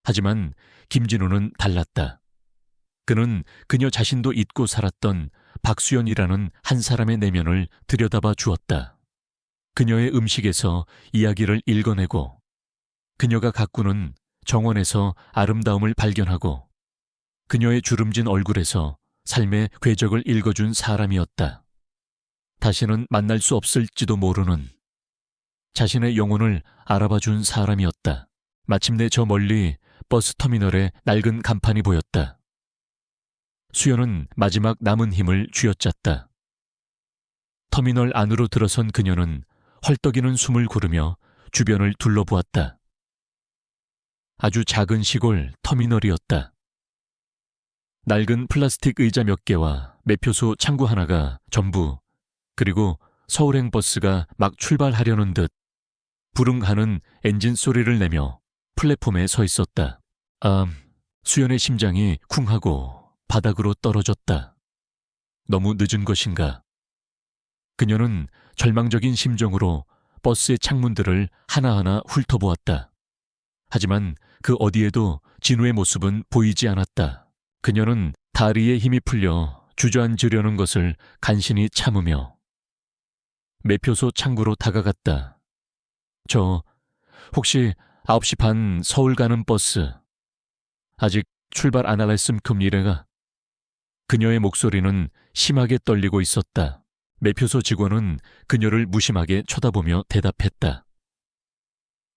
하지만 김진우는 달랐다. 그는 그녀 자신도 잊고 살았던 박수연이라는 한 사람의 내면을 들여다봐 주었다. 그녀의 음식에서 이야기를 읽어내고 그녀가 가꾸는 정원에서 아름다움을 발견하고 그녀의 주름진 얼굴에서 삶의 궤적을 읽어준 사람이었다. 다시는 만날 수 없을지도 모르는 자신의 영혼을 알아봐준 사람이었다. 마침내 저 멀리 버스 터미널에 낡은 간판이 보였다. 수연은 마지막 남은 힘을 쥐어짰다. 터미널 안으로 들어선 그녀는 헐떡이는 숨을 고르며 주변을 둘러보았다. 아주 작은 시골 터미널이었다. 낡은 플라스틱 의자 몇 개와 매표소 창구 하나가 전부, 그리고 서울행 버스가 막 출발하려는 듯 부릉하는 엔진 소리를 내며 플랫폼에 서 있었다. 수연의 심장이 쿵하고 바닥으로 떨어졌다. 너무 늦은 것인가? 그녀는 절망적인 심정으로 버스의 창문들을 하나하나 훑어보았다. 하지만 그 어디에도 진우의 모습은 보이지 않았다. 그녀는 다리에 힘이 풀려 주저앉으려는 것을 간신히 참으며 매표소 창구로 다가갔다. 혹시 9시 반 서울 가는 버스 아직 출발 안 할랬음 이래가? 그녀의 목소리는 심하게 떨리고 있었다. 매표소 직원은 그녀를 무심하게 쳐다보며 대답했다.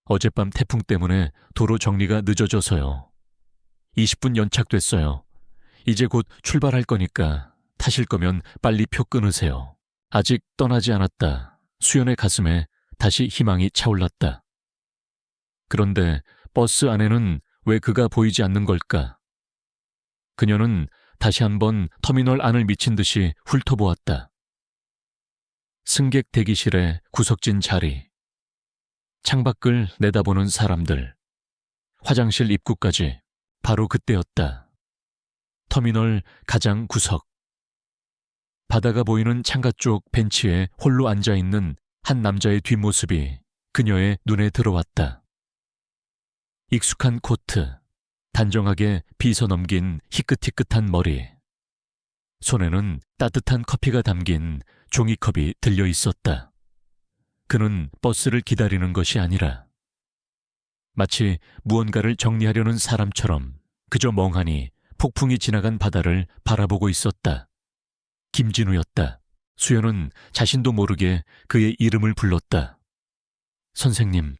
어젯밤 태풍 때문에 도로 정리가 늦어져서요. 20분 연착됐어요. 이제 곧 출발할 거니까 타실 거면 빨리 표 끊으세요. 아직 떠나지 않았다. 수연의 가슴에 다시 희망이 차올랐다. 그런데 버스 안에는 왜 그가 보이지 않는 걸까? 그녀는 다시 한번 터미널 안을 미친 듯이 훑어보았다. 승객 대기실의 구석진 자리, 창밖을 내다보는 사람들, 화장실 입구까지 바로 그때였다. 터미널 가장 구석. 바다가 보이는 창가 쪽 벤치에 홀로 앉아있는 한 남자의 뒷모습이 그녀의 눈에 들어왔다. 익숙한 코트, 단정하게 빗어 넘긴 희끗희끗한 머리. 손에는 따뜻한 커피가 담긴 종이컵이 들려 있었다. 그는 버스를 기다리는 것이 아니라 마치 무언가를 정리하려는 사람처럼 그저 멍하니 폭풍이 지나간 바다를 바라보고 있었다. 김진우였다. 수연은 자신도 모르게 그의 이름을 불렀다. 선생님.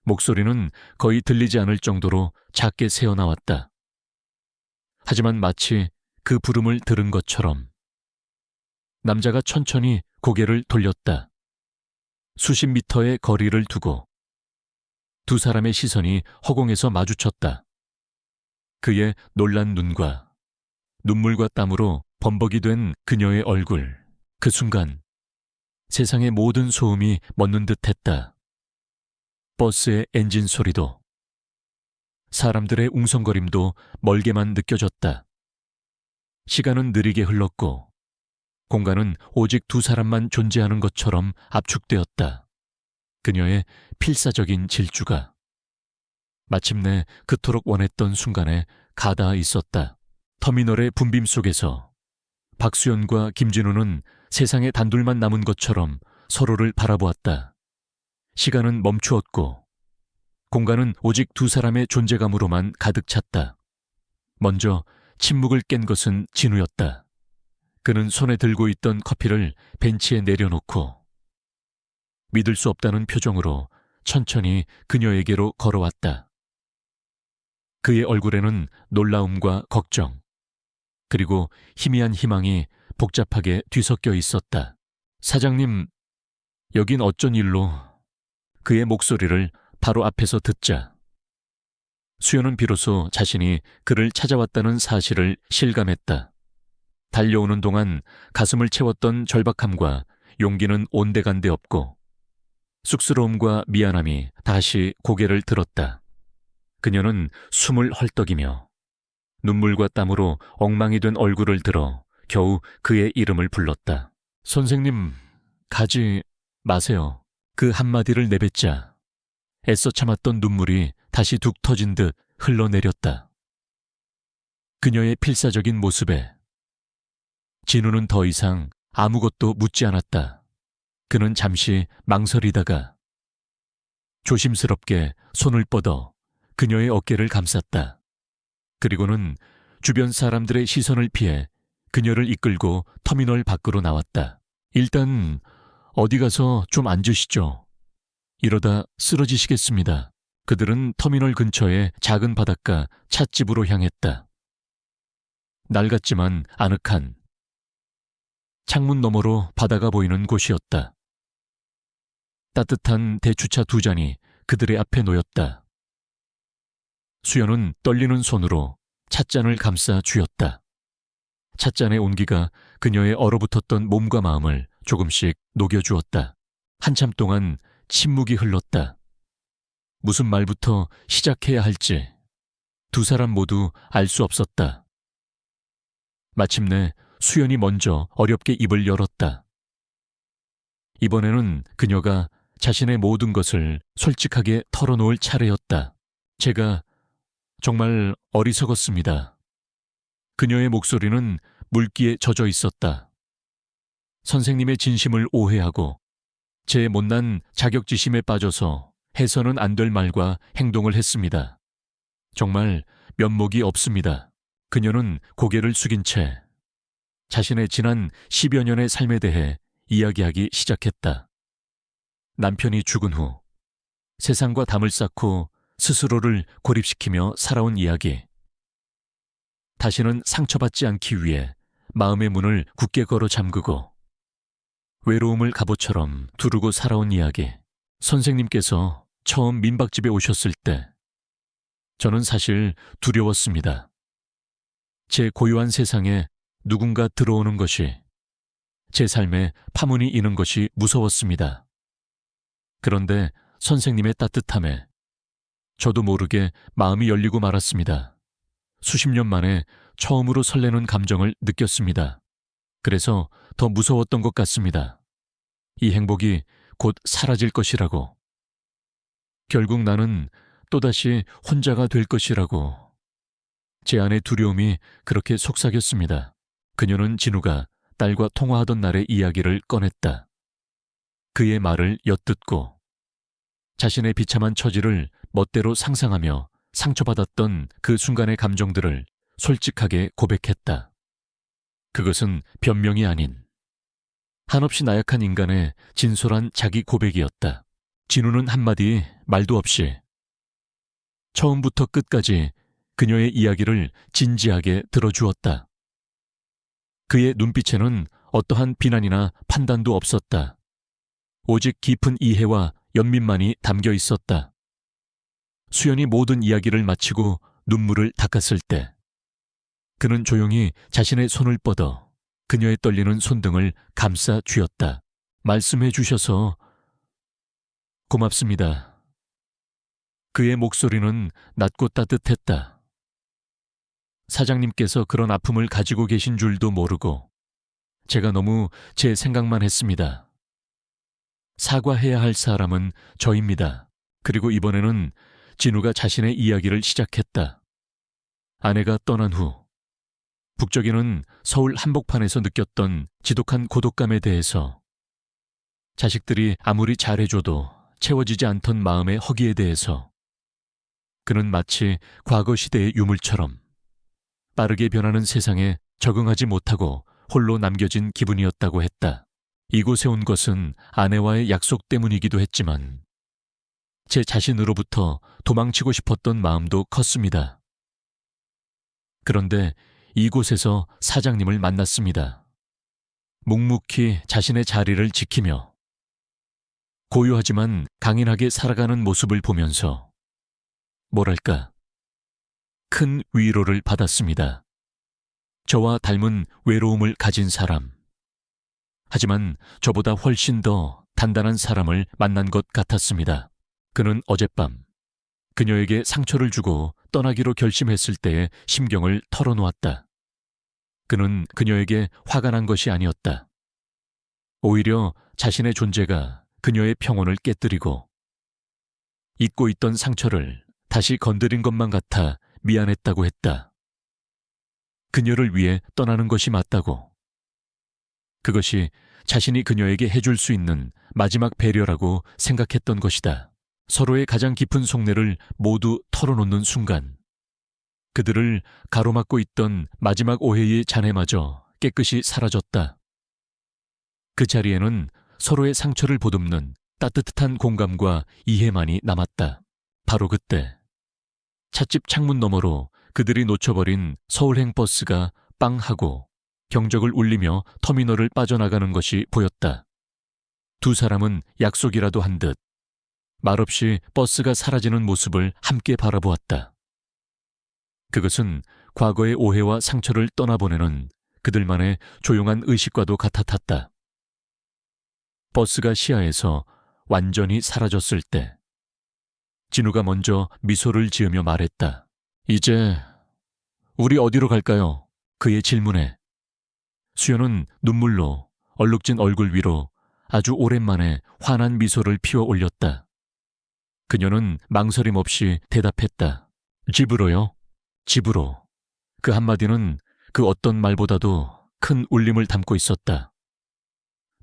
목소리는 거의 들리지 않을 정도로 작게 새어나왔다. 하지만 마치 그 부름을 들은 것처럼 남자가 천천히 고개를 돌렸다. 수십 미터의 거리를 두고 두 사람의 시선이 허공에서 마주쳤다. 그의 놀란 눈과 눈물과 땀으로 범벅이 된 그녀의 얼굴. 그 순간 세상의 모든 소음이 멎는 듯했다. 버스의 엔진 소리도, 사람들의 웅성거림도 멀게만 느껴졌다. 시간은 느리게 흘렀고 공간은 오직 두 사람만 존재하는 것처럼 압축되었다. 그녀의 필사적인 질주가 마침내 그토록 원했던 순간에 가닿아 있었다. 터미널의 분빔 속에서 박수연과 김진우는 세상에 단둘만 남은 것처럼 서로를 바라보았다. 시간은 멈추었고 공간은 오직 두 사람의 존재감으로만 가득 찼다. 먼저 침묵을 깬 것은 진우였다. 그는 손에 들고 있던 커피를 벤치에 내려놓고 믿을 수 없다는 표정으로 천천히 그녀에게로 걸어왔다. 그의 얼굴에는 놀라움과 걱정, 그리고 희미한 희망이 복잡하게 뒤섞여 있었다. 사장님, 여긴 어쩐 일로? 그의 목소리를 바로 앞에서 듣자 수연은 비로소 자신이 그를 찾아왔다는 사실을 실감했다. 달려오는 동안 가슴을 채웠던 절박함과 용기는 온데간데 없고 쑥스러움과 미안함이 다시 고개를 들었다. 그녀는 숨을 헐떡이며 눈물과 땀으로 엉망이 된 얼굴을 들어 겨우 그의 이름을 불렀다. 선생님, 가지 마세요. 그 한마디를 내뱉자 애써 참았던 눈물이 다시 툭 터진 듯 흘러내렸다. 그녀의 필사적인 모습에 진우는 더 이상 아무것도 묻지 않았다. 그는 잠시 망설이다가 조심스럽게 손을 뻗어 그녀의 어깨를 감쌌다. 그리고는 주변 사람들의 시선을 피해 그녀를 이끌고 터미널 밖으로 나왔다. 일단 어디 가서 좀 앉으시죠. 이러다 쓰러지시겠습니다. 그들은 터미널 근처의 작은 바닷가 찻집으로 향했다. 낡았지만 아늑한 창문 너머로 바다가 보이는 곳이었다. 따뜻한 대추차 두 잔이 그들의 앞에 놓였다. 수연은 떨리는 손으로 찻잔을 감싸 쥐었다. 찻잔의 온기가 그녀의 얼어붙었던 몸과 마음을 조금씩 녹여주었다. 한참 동안 침묵이 흘렀다. 무슨 말부터 시작해야 할지 두 사람 모두 알 수 없었다. 마침내 수연이 먼저 어렵게 입을 열었다. 이번에는 그녀가 자신의 모든 것을 솔직하게 털어놓을 차례였다. 제가 정말 어리석었습니다. 그녀의 목소리는 물기에 젖어 있었다. 선생님의 진심을 오해하고 제 못난 자격지심에 빠져서 해서는 안 될 말과 행동을 했습니다. 정말 면목이 없습니다. 그녀는 고개를 숙인 채 자신의 지난 10여 년의 삶에 대해 이야기하기 시작했다. 남편이 죽은 후 세상과 담을 쌓고 스스로를 고립시키며 살아온 이야기. 다시는 상처받지 않기 위해 마음의 문을 굳게 걸어 잠그고 외로움을 갑옷처럼 두르고 살아온 이야기. 선생님께서 처음 민박집에 오셨을 때 저는 사실 두려웠습니다. 제 고요한 세상에 누군가 들어오는 것이, 제 삶에 파문이 이는 것이 무서웠습니다. 그런데 선생님의 따뜻함에 저도 모르게 마음이 열리고 말았습니다. 수십 년 만에 처음으로 설레는 감정을 느꼈습니다. 그래서 더 무서웠던 것 같습니다. 이 행복이 곧 사라질 것이라고. 결국 나는 또다시 혼자가 될 것이라고. 제 안의 두려움이 그렇게 속삭였습니다. 그녀는 진우가 딸과 통화하던 날의 이야기를 꺼냈다. 그의 말을 엿듣고 자신의 비참한 처지를 멋대로 상상하며 상처받았던 그 순간의 감정들을 솔직하게 고백했다. 그것은 변명이 아닌 한없이 나약한 인간의 진솔한 자기 고백이었다. 진우는 한마디 말도 없이 처음부터 끝까지 그녀의 이야기를 진지하게 들어주었다. 그의 눈빛에는 어떠한 비난이나 판단도 없었다. 오직 깊은 이해와 연민만이 담겨 있었다. 수연이 모든 이야기를 마치고 눈물을 닦았을 때 그는 조용히 자신의 손을 뻗어 그녀의 떨리는 손등을 감싸 쥐었다. 말씀해 주셔서 고맙습니다. 그의 목소리는 낮고 따뜻했다. 사장님께서 그런 아픔을 가지고 계신 줄도 모르고 제가 너무 제 생각만 했습니다. 사과해야 할 사람은 저입니다. 그리고 이번에는 진우가 자신의 이야기를 시작했다. 아내가 떠난 후 북적이는 서울 한복판에서 느꼈던 지독한 고독감에 대해서, 자식들이 아무리 잘해줘도 채워지지 않던 마음의 허기에 대해서 그는 마치 과거 시대의 유물처럼 빠르게 변하는 세상에 적응하지 못하고 홀로 남겨진 기분이었다고 했다. 이곳에 온 것은 아내와의 약속 때문이기도 했지만 제 자신으로부터 도망치고 싶었던 마음도 컸습니다. 그런데 이곳에서 사장님을 만났습니다. 묵묵히 자신의 자리를 지키며 고요하지만 강인하게 살아가는 모습을 보면서 뭐랄까, 큰 위로를 받았습니다. 저와 닮은 외로움을 가진 사람, 하지만 저보다 훨씬 더 단단한 사람을 만난 것 같았습니다. 그는 어젯밤 그녀에게 상처를 주고 떠나기로 결심했을 때의 심경을 털어놓았다. 그는 그녀에게 화가 난 것이 아니었다. 오히려 자신의 존재가 그녀의 평온을 깨뜨리고 잊고 있던 상처를 다시 건드린 것만 같아 미안했다고 했다. 그녀를 위해 떠나는 것이 맞다고. 그것이 자신이 그녀에게 해줄 수 있는 마지막 배려라고 생각했던 것이다. 서로의 가장 깊은 속내를 모두 털어놓는 순간 그들을 가로막고 있던 마지막 오해의 잔해마저 깨끗이 사라졌다. 그 자리에는 서로의 상처를 보듬는 따뜻한 공감과 이해만이 남았다. 바로 그때 찻집 창문 너머로 그들이 놓쳐버린 서울행 버스가 빵 하고 경적을 울리며 터미널을 빠져나가는 것이 보였다. 두 사람은 약속이라도 한 듯 말없이 버스가 사라지는 모습을 함께 바라보았다. 그것은 과거의 오해와 상처를 떠나보내는 그들만의 조용한 의식과도 같았다. 버스가 시야에서 완전히 사라졌을 때 진우가 먼저 미소를 지으며 말했다. 이제 우리 어디로 갈까요? 그의 질문에 수연은 눈물로 얼룩진 얼굴 위로 아주 오랜만에 환한 미소를 피워 올렸다. 그녀는 망설임 없이 대답했다. 집으로요? 집으로. 그 한마디는 그 어떤 말보다도 큰 울림을 담고 있었다.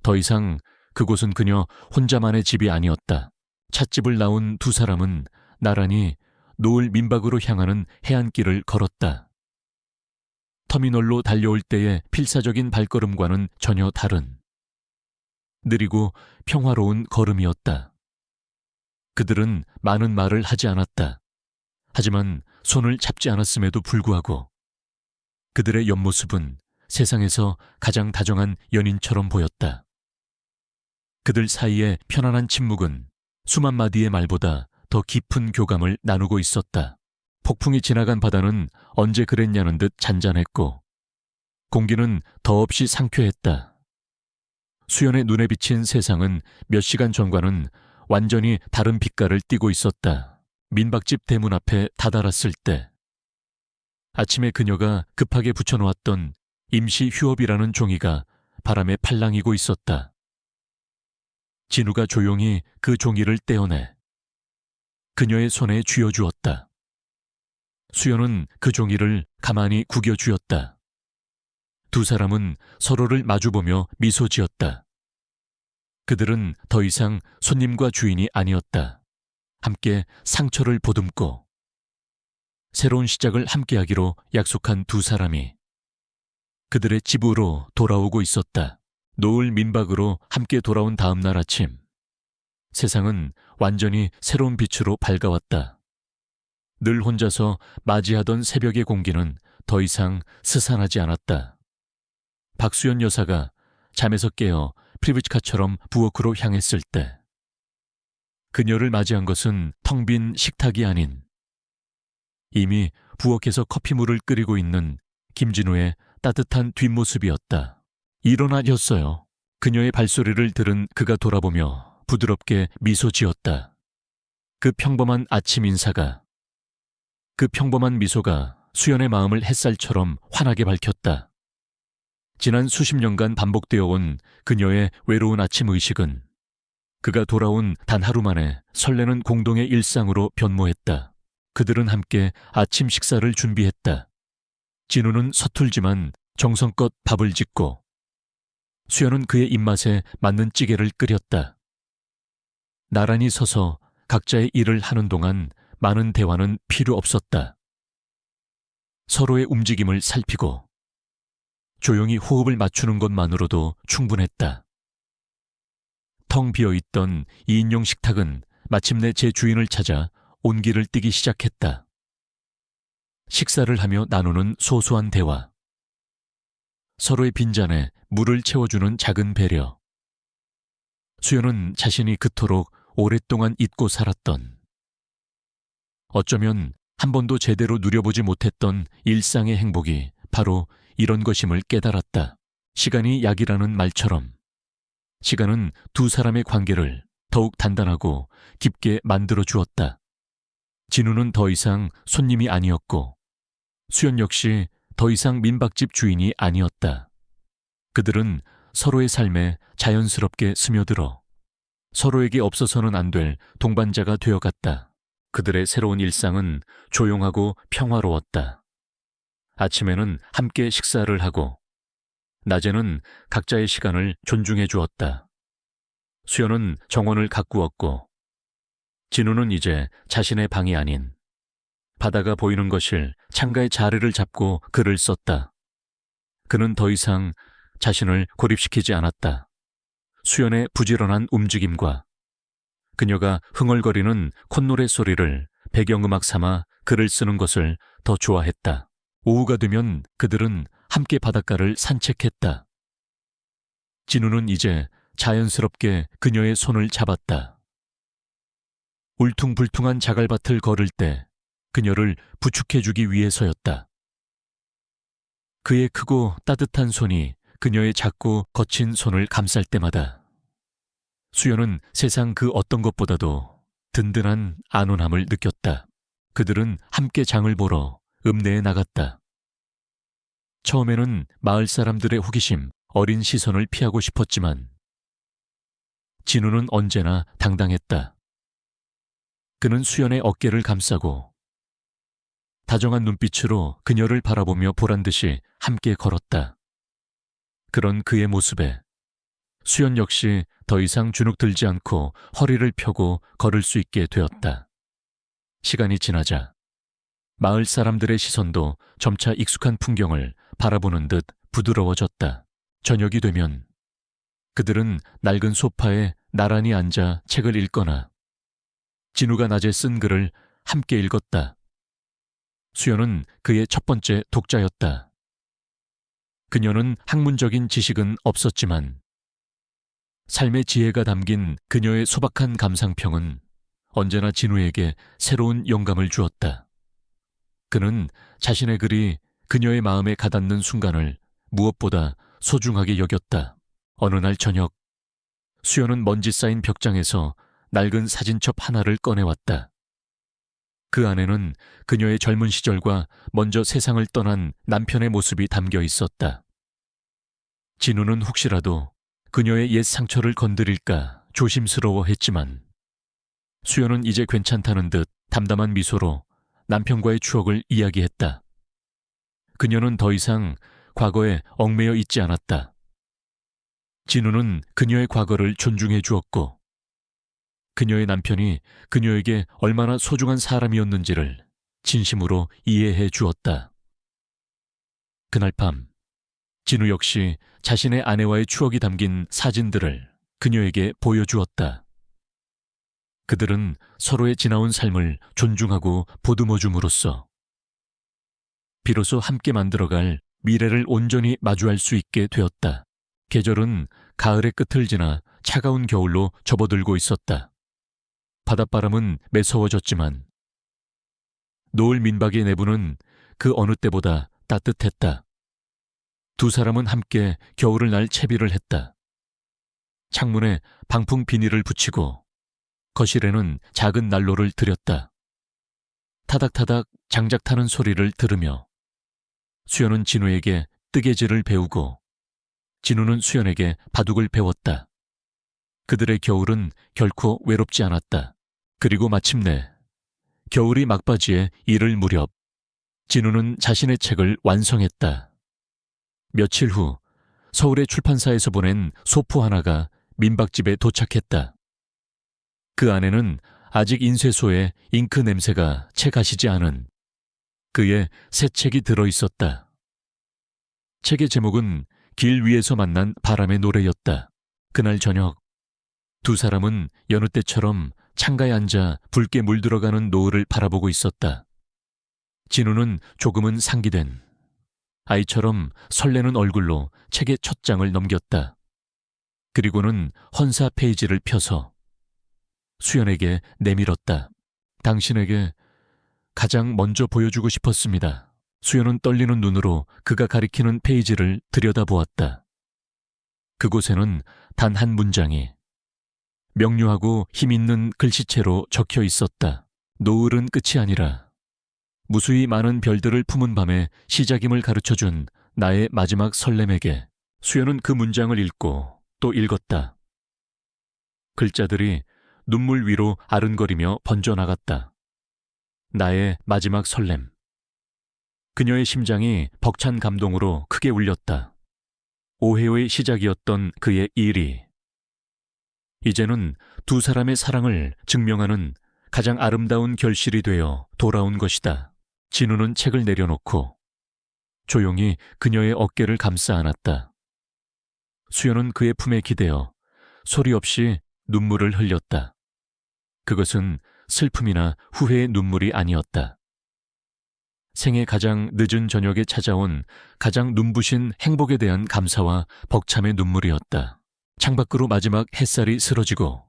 더 이상 그곳은 그녀 혼자만의 집이 아니었다. 찻집을 나온 두 사람은 나란히 노을 민박으로 향하는 해안길을 걸었다. 터미널로 달려올 때의 필사적인 발걸음과는 전혀 다른 느리고 평화로운 걸음이었다. 그들은 많은 말을 하지 않았다. 하지만 손을 잡지 않았음에도 불구하고 그들의 옆모습은 세상에서 가장 다정한 연인처럼 보였다. 그들 사이의 편안한 침묵은 수만 마디의 말보다 더 깊은 교감을 나누고 있었다. 폭풍이 지나간 바다는 언제 그랬냐는 듯 잔잔했고 공기는 더없이 상쾌했다. 수연의 눈에 비친 세상은 몇 시간 전과는 완전히 다른 빛깔을 띠고 있었다. 민박집 대문 앞에 다다랐을 때 아침에 그녀가 급하게 붙여놓았던 임시 휴업이라는 종이가 바람에 팔랑이고 있었다. 진우가 조용히 그 종이를 떼어내 그녀의 손에 쥐어주었다. 수연은 그 종이를 가만히 구겨쥐었다. 두 사람은 서로를 마주보며 미소 지었다. 그들은 더 이상 손님과 주인이 아니었다. 함께 상처를 보듬고 새로운 시작을 함께하기로 약속한 두 사람이 그들의 집으로 돌아오고 있었다. 노을 민박으로 함께 돌아온 다음 날 아침, 세상은 완전히 새로운 빛으로 밝아왔다. 늘 혼자서 맞이하던 새벽의 공기는 더 이상 스산하지 않았다. 박수연 여사가 잠에서 깨어 프리브치카처럼 부엌으로 향했을 때 그녀를 맞이한 것은 텅 빈 식탁이 아닌 이미 부엌에서 커피물을 끓이고 있는 김진우의 따뜻한 뒷모습이었다. 일어나셨어요. 그녀의 발소리를 들은 그가 돌아보며 부드럽게 미소 지었다. 그 평범한 아침 인사가, 그 평범한 미소가 수연의 마음을 햇살처럼 환하게 밝혔다. 지난 수십 년간 반복되어 온 그녀의 외로운 아침 의식은 그가 돌아온 단 하루 만에 설레는 공동의 일상으로 변모했다. 그들은 함께 아침 식사를 준비했다. 진우는 서툴지만 정성껏 밥을 짓고 수연은 그의 입맛에 맞는 찌개를 끓였다. 나란히 서서 각자의 일을 하는 동안 많은 대화는 필요 없었다. 서로의 움직임을 살피고 조용히 호흡을 맞추는 것만으로도 충분했다. 텅 비어있던 2인용 식탁은 마침내 제 주인을 찾아 온기를 띠기 시작했다. 식사를 하며 나누는 소소한 대화, 서로의 빈잔에 물을 채워주는 작은 배려. 수연은 자신이 그토록 오랫동안 잊고 살았던, 어쩌면 한 번도 제대로 누려보지 못했던 일상의 행복이 바로 이런 것임을 깨달았다. 시간이 약이라는 말처럼 시간은 두 사람의 관계를 더욱 단단하고 깊게 만들어 주었다. 진우는 더 이상 손님이 아니었고 수연 역시 더 이상 민박집 주인이 아니었다. 그들은 서로의 삶에 자연스럽게 스며들어 서로에게 없어서는 안 될 동반자가 되어갔다. 그들의 새로운 일상은 조용하고 평화로웠다. 아침에는 함께 식사를 하고 낮에는 각자의 시간을 존중해 주었다. 수연은 정원을 가꾸었고 진우는 이제 자신의 방이 아닌 바다가 보이는 거실 창가의 자리를 잡고 글을 썼다. 그는 더 이상 자신을 고립시키지 않았다. 수연의 부지런한 움직임과 그녀가 흥얼거리는 콧노래 소리를 배경음악 삼아 글을 쓰는 것을 더 좋아했다. 오후가 되면 그들은 함께 바닷가를 산책했다. 진우는 이제 자연스럽게 그녀의 손을 잡았다. 울퉁불퉁한 자갈밭을 걸을 때 그녀를 부축해주기 위해서였다. 그의 크고 따뜻한 손이 그녀의 작고 거친 손을 감쌀 때마다 수연은 세상 그 어떤 것보다도 든든한 안온함을 느꼈다. 그들은 함께 장을 보러 읍내에 나갔다. 처음에는 마을 사람들의 호기심, 어린 시선을 피하고 싶었지만 진우는 언제나 당당했다. 그는 수연의 어깨를 감싸고 다정한 눈빛으로 그녀를 바라보며 보란듯이 함께 걸었다. 그런 그의 모습에 수연 역시 더 이상 주눅 들지 않고 허리를 펴고 걸을 수 있게 되었다. 시간이 지나자 마을 사람들의 시선도 점차 익숙한 풍경을 바라보는 듯 부드러워졌다. 저녁이 되면 그들은 낡은 소파에 나란히 앉아 책을 읽거나 진우가 낮에 쓴 글을 함께 읽었다. 수연은 그의 첫 번째 독자였다. 그녀는 학문적인 지식은 없었지만 삶의 지혜가 담긴 그녀의 소박한 감상평은 언제나 진우에게 새로운 영감을 주었다. 그는 자신의 글이 그녀의 마음에 가닿는 순간을 무엇보다 소중하게 여겼다. 어느 날 저녁, 수연은 먼지 쌓인 벽장에서 낡은 사진첩 하나를 꺼내왔다. 그 안에는 그녀의 젊은 시절과 먼저 세상을 떠난 남편의 모습이 담겨 있었다. 진우는 혹시라도 그녀의 옛 상처를 건드릴까 조심스러워했지만 수연은 이제 괜찮다는 듯 담담한 미소로 남편과의 추억을 이야기했다. 그녀는 더 이상 과거에 얽매여 있지 않았다. 진우는 그녀의 과거를 존중해 주었고 그녀의 남편이 그녀에게 얼마나 소중한 사람이었는지를 진심으로 이해해 주었다. 그날 밤, 진우 역시 자신의 아내와의 추억이 담긴 사진들을 그녀에게 보여주었다. 그들은 서로의 지나온 삶을 존중하고 보듬어 줌으로써 비로소 함께 만들어갈 미래를 온전히 마주할 수 있게 되었다. 계절은 가을의 끝을 지나 차가운 겨울로 접어들고 있었다. 바닷바람은 매서워졌지만 노을 민박의 내부는 그 어느 때보다 따뜻했다. 두 사람은 함께 겨울을 날 채비를 했다. 창문에 방풍 비닐을 붙이고 거실에는 작은 난로를 들였다. 타닥타닥 장작 타는 소리를 들으며 수연은 진우에게 뜨개질을 배우고 진우는 수연에게 바둑을 배웠다. 그들의 겨울은 결코 외롭지 않았다. 그리고 마침내 겨울이 막바지에 이를 무렵 진우는 자신의 책을 완성했다. 며칠 후 서울의 출판사에서 보낸 소포 하나가 민박집에 도착했다. 그 안에는 아직 인쇄소에 잉크 냄새가 채 가시지 않은 그의 새 책이 들어있었다. 책의 제목은 길 위에서 만난 바람의 노래였다. 그날 저녁 두 사람은 여느 때처럼 창가에 앉아 붉게 물들어가는 노을을 바라보고 있었다. 진우는 조금은 상기된 아이처럼 설레는 얼굴로 책의 첫 장을 넘겼다. 그리고는 헌사 페이지를 펴서 수연에게 내밀었다. 당신에게 가장 먼저 보여주고 싶었습니다. 수연은 떨리는 눈으로 그가 가리키는 페이지를 들여다보았다. 그곳에는 단 한 문장이 명료하고 힘있는 글씨체로 적혀 있었다. 노을은 끝이 아니라 무수히 많은 별들을 품은 밤의 시작임을 가르쳐준 나의 마지막 설렘에게. 수연은 그 문장을 읽고 또 읽었다. 글자들이 눈물 위로 아른거리며 번져나갔다. 나의 마지막 설렘. 그녀의 심장이 벅찬 감동으로 크게 울렸다. 오해의 시작이었던 그의 일이 이제는 두 사람의 사랑을 증명하는 가장 아름다운 결실이 되어 돌아온 것이다. 진우는 책을 내려놓고 조용히 그녀의 어깨를 감싸 안았다. 수연은 그의 품에 기대어 소리 없이 눈물을 흘렸다. 그것은 슬픔이나 후회의 눈물이 아니었다. 생애 가장 늦은 저녁에 찾아온 가장 눈부신 행복에 대한 감사와 벅참의 눈물이었다. 창밖으로 마지막 햇살이 스러지고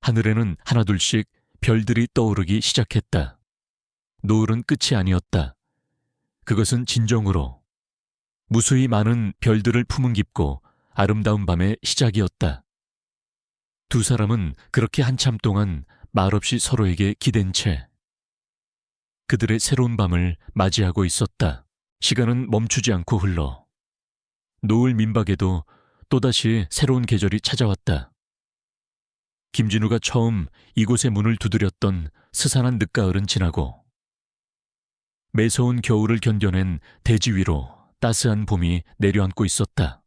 하늘에는 하나둘씩 별들이 떠오르기 시작했다. 노을은 끝이 아니었다. 그것은 진정으로 무수히 많은 별들을 품은 깊고 아름다운 밤의 시작이었다. 두 사람은 그렇게 한참 동안 말없이 서로에게 기댄 채 그들의 새로운 밤을 맞이하고 있었다. 시간은 멈추지 않고 흘러 노을 민박에도 또다시 새로운 계절이 찾아왔다. 김진우가 처음 이곳의 문을 두드렸던 스산한 늦가을은 지나고 매서운 겨울을 견뎌낸 대지 위로 따스한 봄이 내려앉고 있었다.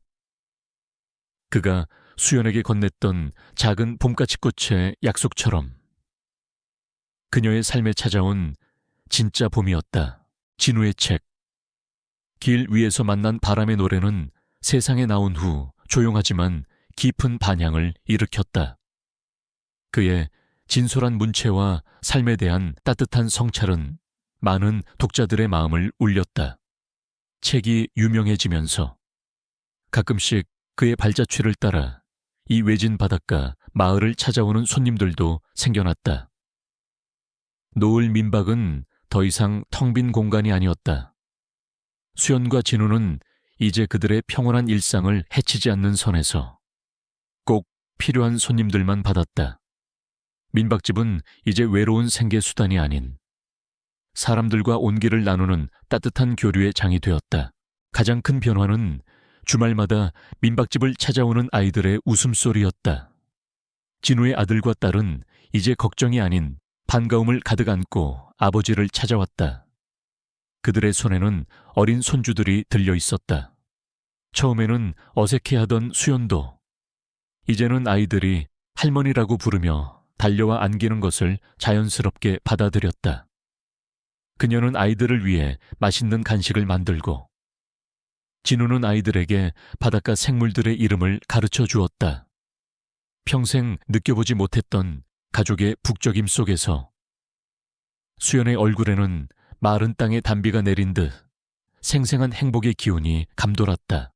그가 수연에게 건넸던 작은 봄가치꽃의 약속처럼 그녀의 삶에 찾아온 진짜 봄이었다. 진우의 책. 길 위에서 만난 바람의 노래는 세상에 나온 후 조용하지만 깊은 반향을 일으켰다. 그의 진솔한 문체와 삶에 대한 따뜻한 성찰은 많은 독자들의 마음을 울렸다. 책이 유명해지면서 가끔씩 그의 발자취를 따라 이 외진 바닷가 마을을 찾아오는 손님들도 생겨났다. 노을 민박은 더 이상 텅 빈 공간이 아니었다. 수연과 진우는 이제 그들의 평온한 일상을 해치지 않는 선에서 꼭 필요한 손님들만 받았다. 민박집은 이제 외로운 생계 수단이 아닌 사람들과 온기를 나누는 따뜻한 교류의 장이 되었다. 가장 큰 변화는 주말마다 민박집을 찾아오는 아이들의 웃음소리였다. 진우의 아들과 딸은 이제 걱정이 아닌 반가움을 가득 안고 아버지를 찾아왔다. 그들의 손에는 어린 손주들이 들려 있었다. 처음에는 어색해하던 수연도 이제는 아이들이 할머니라고 부르며 달려와 안기는 것을 자연스럽게 받아들였다. 그녀는 아이들을 위해 맛있는 간식을 만들고 진우는 아이들에게 바닷가 생물들의 이름을 가르쳐 주었다. 평생 느껴보지 못했던 가족의 북적임 속에서 수연의 얼굴에는 마른 땅에 단비가 내린 듯 생생한 행복의 기운이 감돌았다.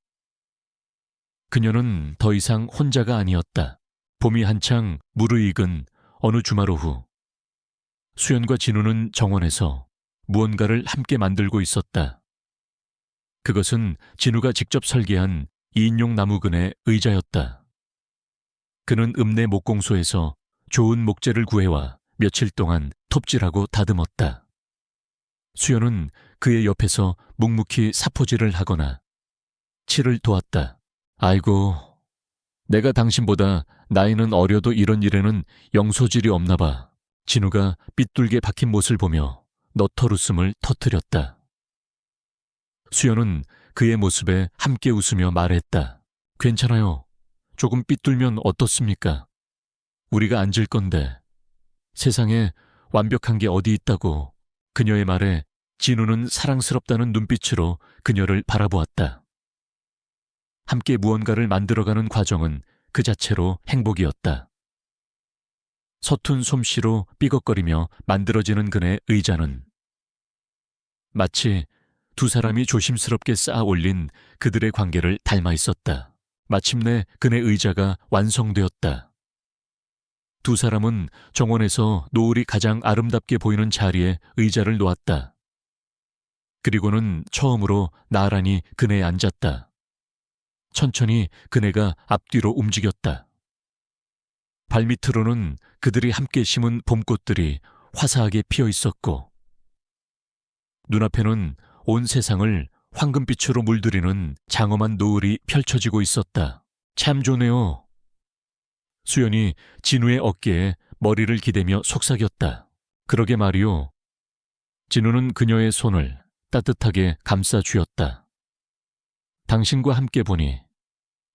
그녀는 더 이상 혼자가 아니었다. 봄이 한창 무르익은 어느 주말 오후, 수연과 진우는 정원에서 무언가를 함께 만들고 있었다. 그것은 진우가 직접 설계한 2인용 나무근의 의자였다. 그는 읍내 목공소에서 좋은 목재를 구해와 며칠 동안 톱질하고 다듬었다. 수연은 그의 옆에서 묵묵히 사포질을 하거나 칠을 도왔다. 아이고, 내가 당신보다 나이는 어려도 이런 일에는 영소질이 없나 봐. 진우가 삐뚤게 박힌 못을 보며 너털웃음을 터뜨렸다. 수연은 그의 모습에 함께 웃으며 말했다. 괜찮아요. 조금 삐뚤면 어떻습니까? 우리가 앉을 건데. 세상에 완벽한 게 어디 있다고. 그녀의 말에 진우는 사랑스럽다는 눈빛으로 그녀를 바라보았다. 함께 무언가를 만들어가는 과정은 그 자체로 행복이었다. 서툰 솜씨로 삐걱거리며 만들어지는 그네 의자는 마치 두 사람이 조심스럽게 쌓아 올린 그들의 관계를 닮아 있었다. 마침내 그네 의자가 완성되었다. 두 사람은 정원에서 노을이 가장 아름답게 보이는 자리에 의자를 놓았다. 그리고는 처음으로 나란히 그네에 앉았다. 천천히 그네가 앞뒤로 움직였다. 발밑으로는 그들이 함께 심은 봄꽃들이 화사하게 피어 있었고 눈앞에는 온 세상을 황금빛으로 물들이는 장엄한 노을이 펼쳐지고 있었다. 참 좋네요. 수연이 진우의 어깨에 머리를 기대며 속삭였다. 그러게 말이오. 진우는 그녀의 손을 따뜻하게 감싸 쥐었다. 당신과 함께 보니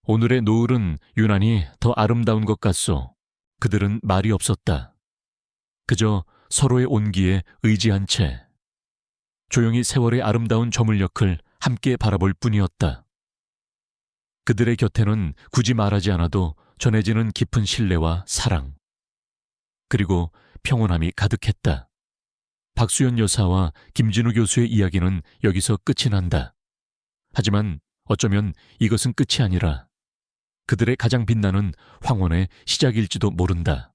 오늘의 노을은 유난히 더 아름다운 것 같소. 그들은 말이 없었다. 그저 서로의 온기에 의지한 채 조용히 세월의 아름다운 저물녘을 함께 바라볼 뿐이었다. 그들의 곁에는 굳이 말하지 않아도 전해지는 깊은 신뢰와 사랑, 그리고 평온함이 가득했다. 박수연 여사와 김진우 교수의 이야기는 여기서 끝이 난다. 하지만 어쩌면 이것은 끝이 아니라 그들의 가장 빛나는 황혼의 시작일지도 모른다.